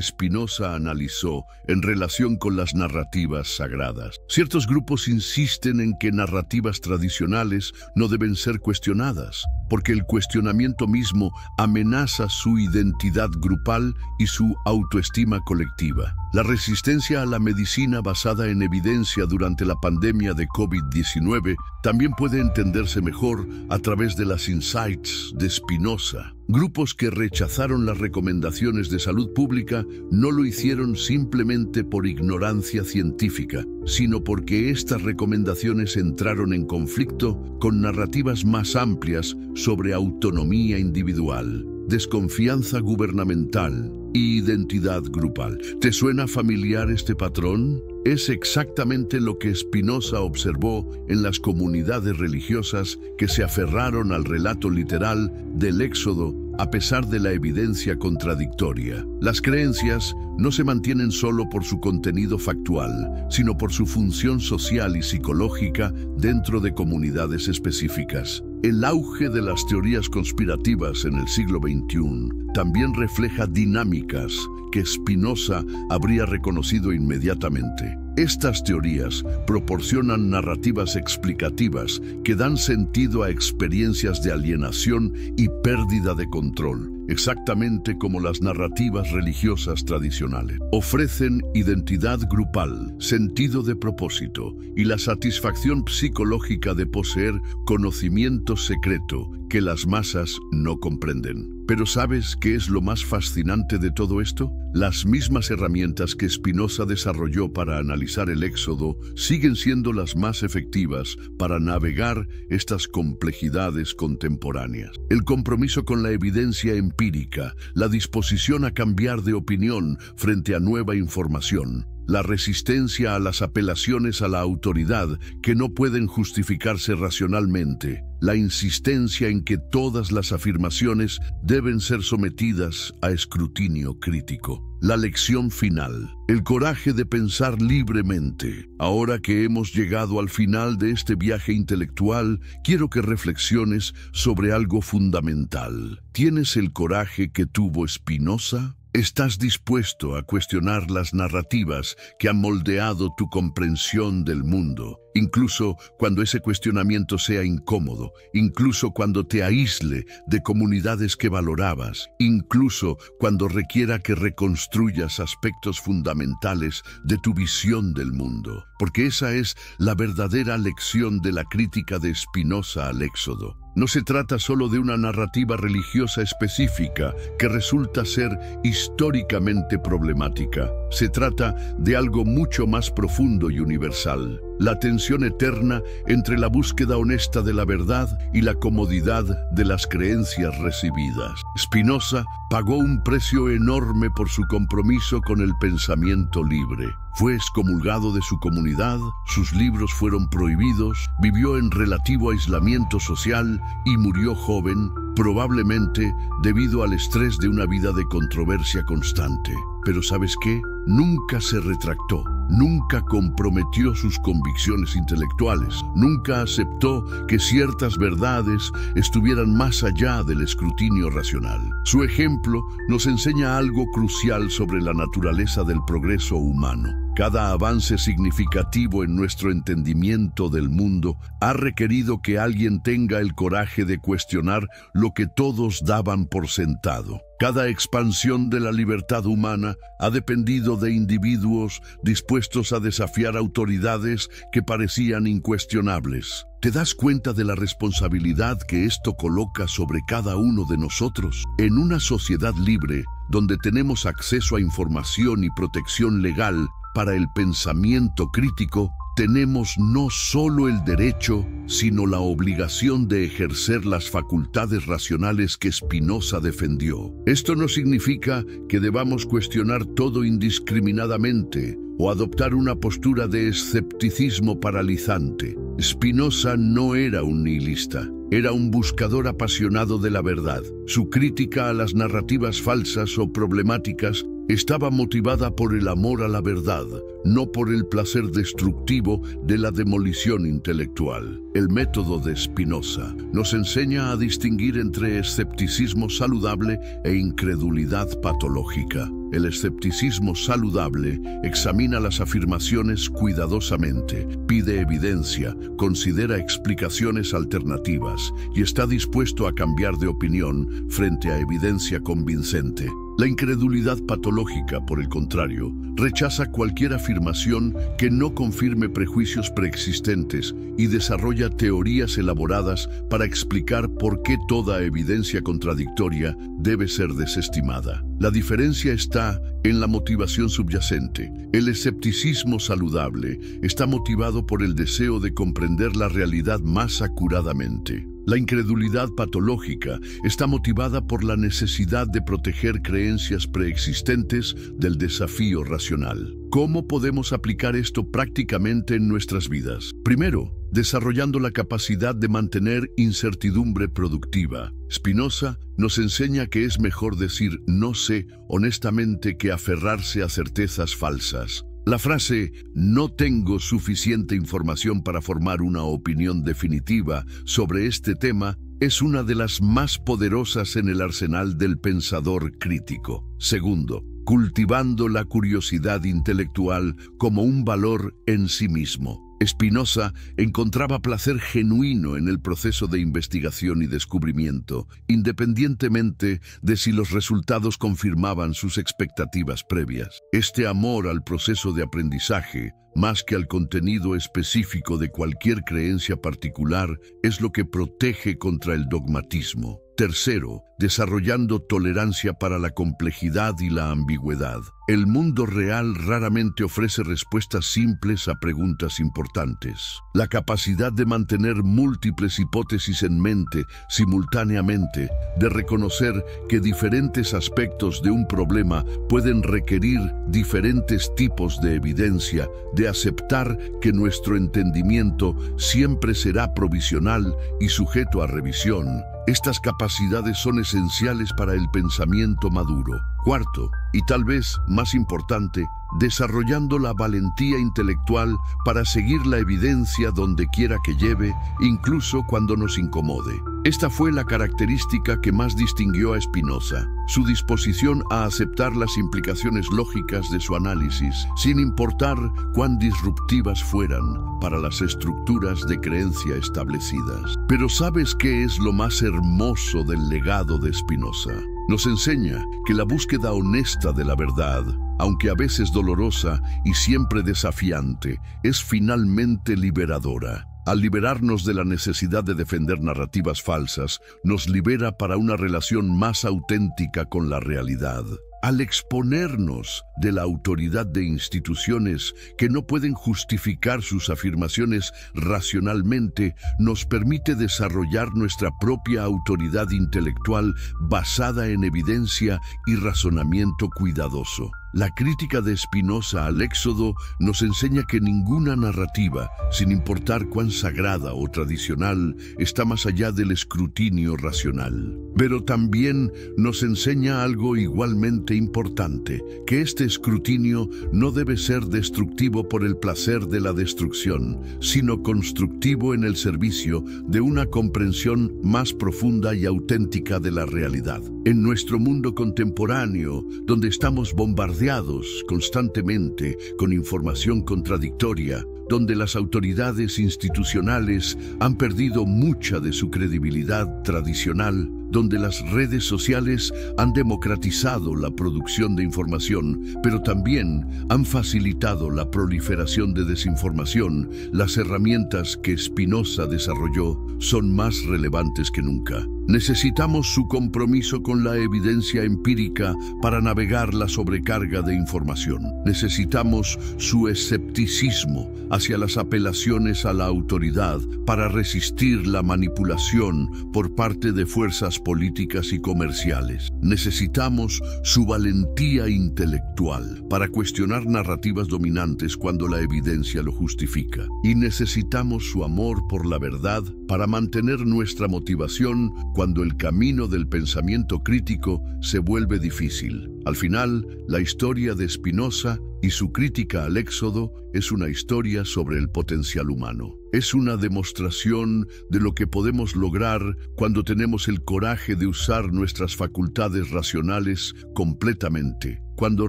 Spinoza analizó en relación con las narrativas sagradas. Ciertos grupos insisten en que narrativas tradicionales no deben ser cuestionadas, porque el cuestionamiento mismo amenaza su identidad grupal y su autoestima colectiva. La resistencia a la medicina basada en evidencia durante la pandemia de COVID-19 también puede entenderse mejor a través de las insights de Spinoza. Grupos que rechazaron las recomendaciones de salud pública no lo hicieron simplemente por ignorancia científica, sino porque estas recomendaciones entraron en conflicto con narrativas más amplias sobre autonomía individual, desconfianza gubernamental y identidad grupal. ¿Te suena familiar este patrón? Es exactamente lo que Spinoza observó en las comunidades religiosas que se aferraron al relato literal del Éxodo a pesar de la evidencia contradictoria. Las creencias no se mantienen solo por su contenido factual, sino por su función social y psicológica dentro de comunidades específicas. El auge de las teorías conspirativas en el siglo XXI también refleja dinámicas que Spinoza habría reconocido inmediatamente. Estas teorías proporcionan narrativas explicativas que dan sentido a experiencias de alienación y pérdida de control, exactamente como las narrativas religiosas tradicionales. Ofrecen identidad grupal, sentido de propósito y la satisfacción psicológica de poseer conocimiento secreto que las masas no comprenden. Pero ¿sabes qué es lo más fascinante de todo esto? Las mismas herramientas que Spinoza desarrolló para analizar el Éxodo siguen siendo las más efectivas para navegar estas complejidades contemporáneas. El compromiso con la evidencia empírica, la disposición a cambiar de opinión frente a nueva información, la resistencia a las apelaciones a la autoridad que no pueden justificarse racionalmente, la insistencia en que todas las afirmaciones deben ser sometidas a escrutinio crítico. La lección final, el coraje de pensar libremente. Ahora que hemos llegado al final de este viaje intelectual, quiero que reflexiones sobre algo fundamental. ¿Tienes el coraje que tuvo Spinoza? ¿Estás dispuesto a cuestionar las narrativas que han moldeado tu comprensión del mundo, incluso cuando ese cuestionamiento sea incómodo, incluso cuando te aísle de comunidades que valorabas, incluso cuando requiera que reconstruyas aspectos fundamentales de tu visión del mundo? Porque esa es la verdadera lección de la crítica de Spinoza al Éxodo. No se trata solo de una narrativa religiosa específica que resulta ser históricamente problemática. Se trata de algo mucho más profundo y universal. La tensión eterna entre la búsqueda honesta de la verdad y la comodidad de las creencias recibidas. Spinoza pagó un precio enorme por su compromiso con el pensamiento libre. Fue excomulgado de su comunidad, sus libros fueron prohibidos, vivió en relativo aislamiento social y murió joven, probablemente debido al estrés de una vida de controversia constante. Pero ¿sabes qué? Nunca se retractó. Nunca comprometió sus convicciones intelectuales, nunca aceptó que ciertas verdades estuvieran más allá del escrutinio racional. Su ejemplo nos enseña algo crucial sobre la naturaleza del progreso humano. Cada avance significativo en nuestro entendimiento del mundo ha requerido que alguien tenga el coraje de cuestionar lo que todos daban por sentado. Cada expansión de la libertad humana ha dependido de individuos dispuestos a desafiar autoridades que parecían incuestionables. ¿Te das cuenta de la responsabilidad que esto coloca sobre cada uno de nosotros? En una sociedad libre, donde tenemos acceso a información y protección legal para el pensamiento crítico, tenemos no solo el derecho, sino la obligación de ejercer las facultades racionales que Spinoza defendió. Esto no significa que debamos cuestionar todo indiscriminadamente o adoptar una postura de escepticismo paralizante. Spinoza no era un nihilista, era un buscador apasionado de la verdad. Su crítica a las narrativas falsas o problemáticas estaba motivada por el amor a la verdad, no por el placer destructivo de la demolición intelectual. El método de Spinoza nos enseña a distinguir entre escepticismo saludable e incredulidad patológica. El escepticismo saludable examina las afirmaciones cuidadosamente, pide evidencia, considera explicaciones alternativas y está dispuesto a cambiar de opinión frente a evidencia convincente. La incredulidad patológica, por el contrario, rechaza cualquier afirmación que no confirme prejuicios preexistentes y desarrolla teorías elaboradas para explicar por qué toda evidencia contradictoria debe ser desestimada. La diferencia está en la motivación subyacente. El escepticismo saludable está motivado por el deseo de comprender la realidad más acuradamente. La incredulidad patológica está motivada por la necesidad de proteger creencias preexistentes del desafío racional. ¿Cómo podemos aplicar esto prácticamente en nuestras vidas? Primero, desarrollando la capacidad de mantener incertidumbre productiva. Spinoza nos enseña que es mejor decir no sé honestamente que aferrarse a certezas falsas. La frase "no tengo suficiente información para formar una opinión definitiva sobre este tema" es una de las más poderosas en el arsenal del pensador crítico. Segundo, cultivando la curiosidad intelectual como un valor en sí mismo. Spinoza encontraba placer genuino en el proceso de investigación y descubrimiento, independientemente de si los resultados confirmaban sus expectativas previas. Este amor al proceso de aprendizaje, más que al contenido específico de cualquier creencia particular, es lo que protege contra el dogmatismo. Tercero, desarrollando tolerancia para la complejidad y la ambigüedad. El mundo real raramente ofrece respuestas simples a preguntas importantes. La capacidad de mantener múltiples hipótesis en mente simultáneamente, de reconocer que diferentes aspectos de un problema pueden requerir diferentes tipos de evidencia, de aceptar que nuestro entendimiento siempre será provisional y sujeto a revisión. Estas capacidades son esenciales para el pensamiento maduro. Cuarto, y tal vez más importante, desarrollando la valentía intelectual para seguir la evidencia donde quiera que lleve, incluso cuando nos incomode. Esta fue la característica que más distinguió a Spinoza, su disposición a aceptar las implicaciones lógicas de su análisis, sin importar cuán disruptivas fueran para las estructuras de creencia establecidas. Pero ¿sabes qué es lo más hermoso del legado de Spinoza? Nos enseña que la búsqueda honesta de la verdad, aunque a veces dolorosa y siempre desafiante, es finalmente liberadora. Al liberarnos de la necesidad de defender narrativas falsas, nos libera para una relación más auténtica con la realidad. Al exponernos de la autoridad de instituciones que no pueden justificar sus afirmaciones racionalmente, nos permite desarrollar nuestra propia autoridad intelectual basada en evidencia y razonamiento cuidadoso. La crítica de Spinoza al Éxodo nos enseña que ninguna narrativa, sin importar cuán sagrada o tradicional, está más allá del escrutinio racional. Pero también nos enseña algo igualmente importante, que este escrutinio no debe ser destructivo por el placer de la destrucción, sino constructivo en el servicio de una comprensión más profunda y auténtica de la realidad. En nuestro mundo contemporáneo, donde estamos bombardeados bombardeados constantemente con información contradictoria, donde las autoridades institucionales han perdido mucha de su credibilidad tradicional, donde las redes sociales han democratizado la producción de información, pero también han facilitado la proliferación de desinformación, las herramientas que Spinoza desarrolló son más relevantes que nunca. Necesitamos su compromiso con la evidencia empírica para navegar la sobrecarga de información. Necesitamos su escepticismo hacia las apelaciones a la autoridad para resistir la manipulación por parte de fuerzas políticas y comerciales. Necesitamos su valentía intelectual para cuestionar narrativas dominantes cuando la evidencia lo justifica. Y necesitamos su amor por la verdad para mantener nuestra motivación cuando el camino del pensamiento crítico se vuelve difícil. Al final, la historia de Spinoza y su crítica al Éxodo es una historia sobre el potencial humano. Es una demostración de lo que podemos lograr cuando tenemos el coraje de usar nuestras facultades racionales completamente, cuando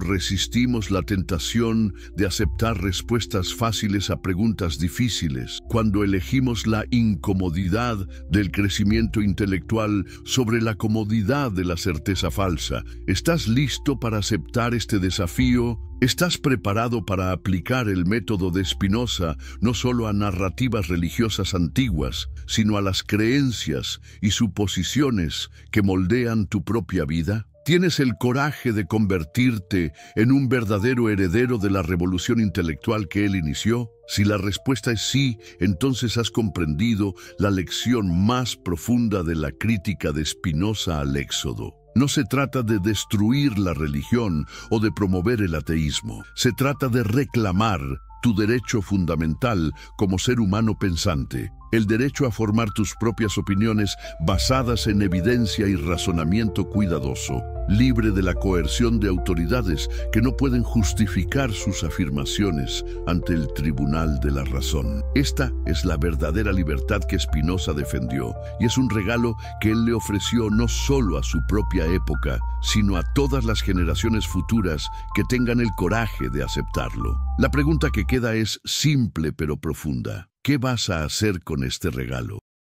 resistimos la tentación de aceptar respuestas fáciles a preguntas difíciles, cuando elegimos la incomodidad del crecimiento intelectual sobre la comodidad de la certeza falsa. ¿Estás listo para aceptar este desafío? ¿Estás preparado para aplicar el método de Spinoza no solo a narrativas religiosas antiguas, sino a las creencias y suposiciones que moldean tu propia vida? ¿Tienes el coraje de convertirte en un verdadero heredero de la revolución intelectual que él inició? Si la respuesta es sí, entonces has comprendido la lección más profunda de la crítica de Spinoza al Éxodo. No se trata de destruir la religión o de promover el ateísmo. Se trata de reclamar tu derecho fundamental como ser humano pensante, el derecho a formar tus propias opiniones basadas en evidencia y razonamiento cuidadoso, libre de la coerción de autoridades que no pueden justificar sus afirmaciones ante el tribunal de la razón. Esta es la verdadera libertad que Spinoza defendió, y es un regalo que él le ofreció no solo a su propia época, sino a todas las generaciones futuras que tengan el coraje de aceptarlo. La pregunta que queda es simple pero profunda. ¿Qué vas a hacer con este regalo?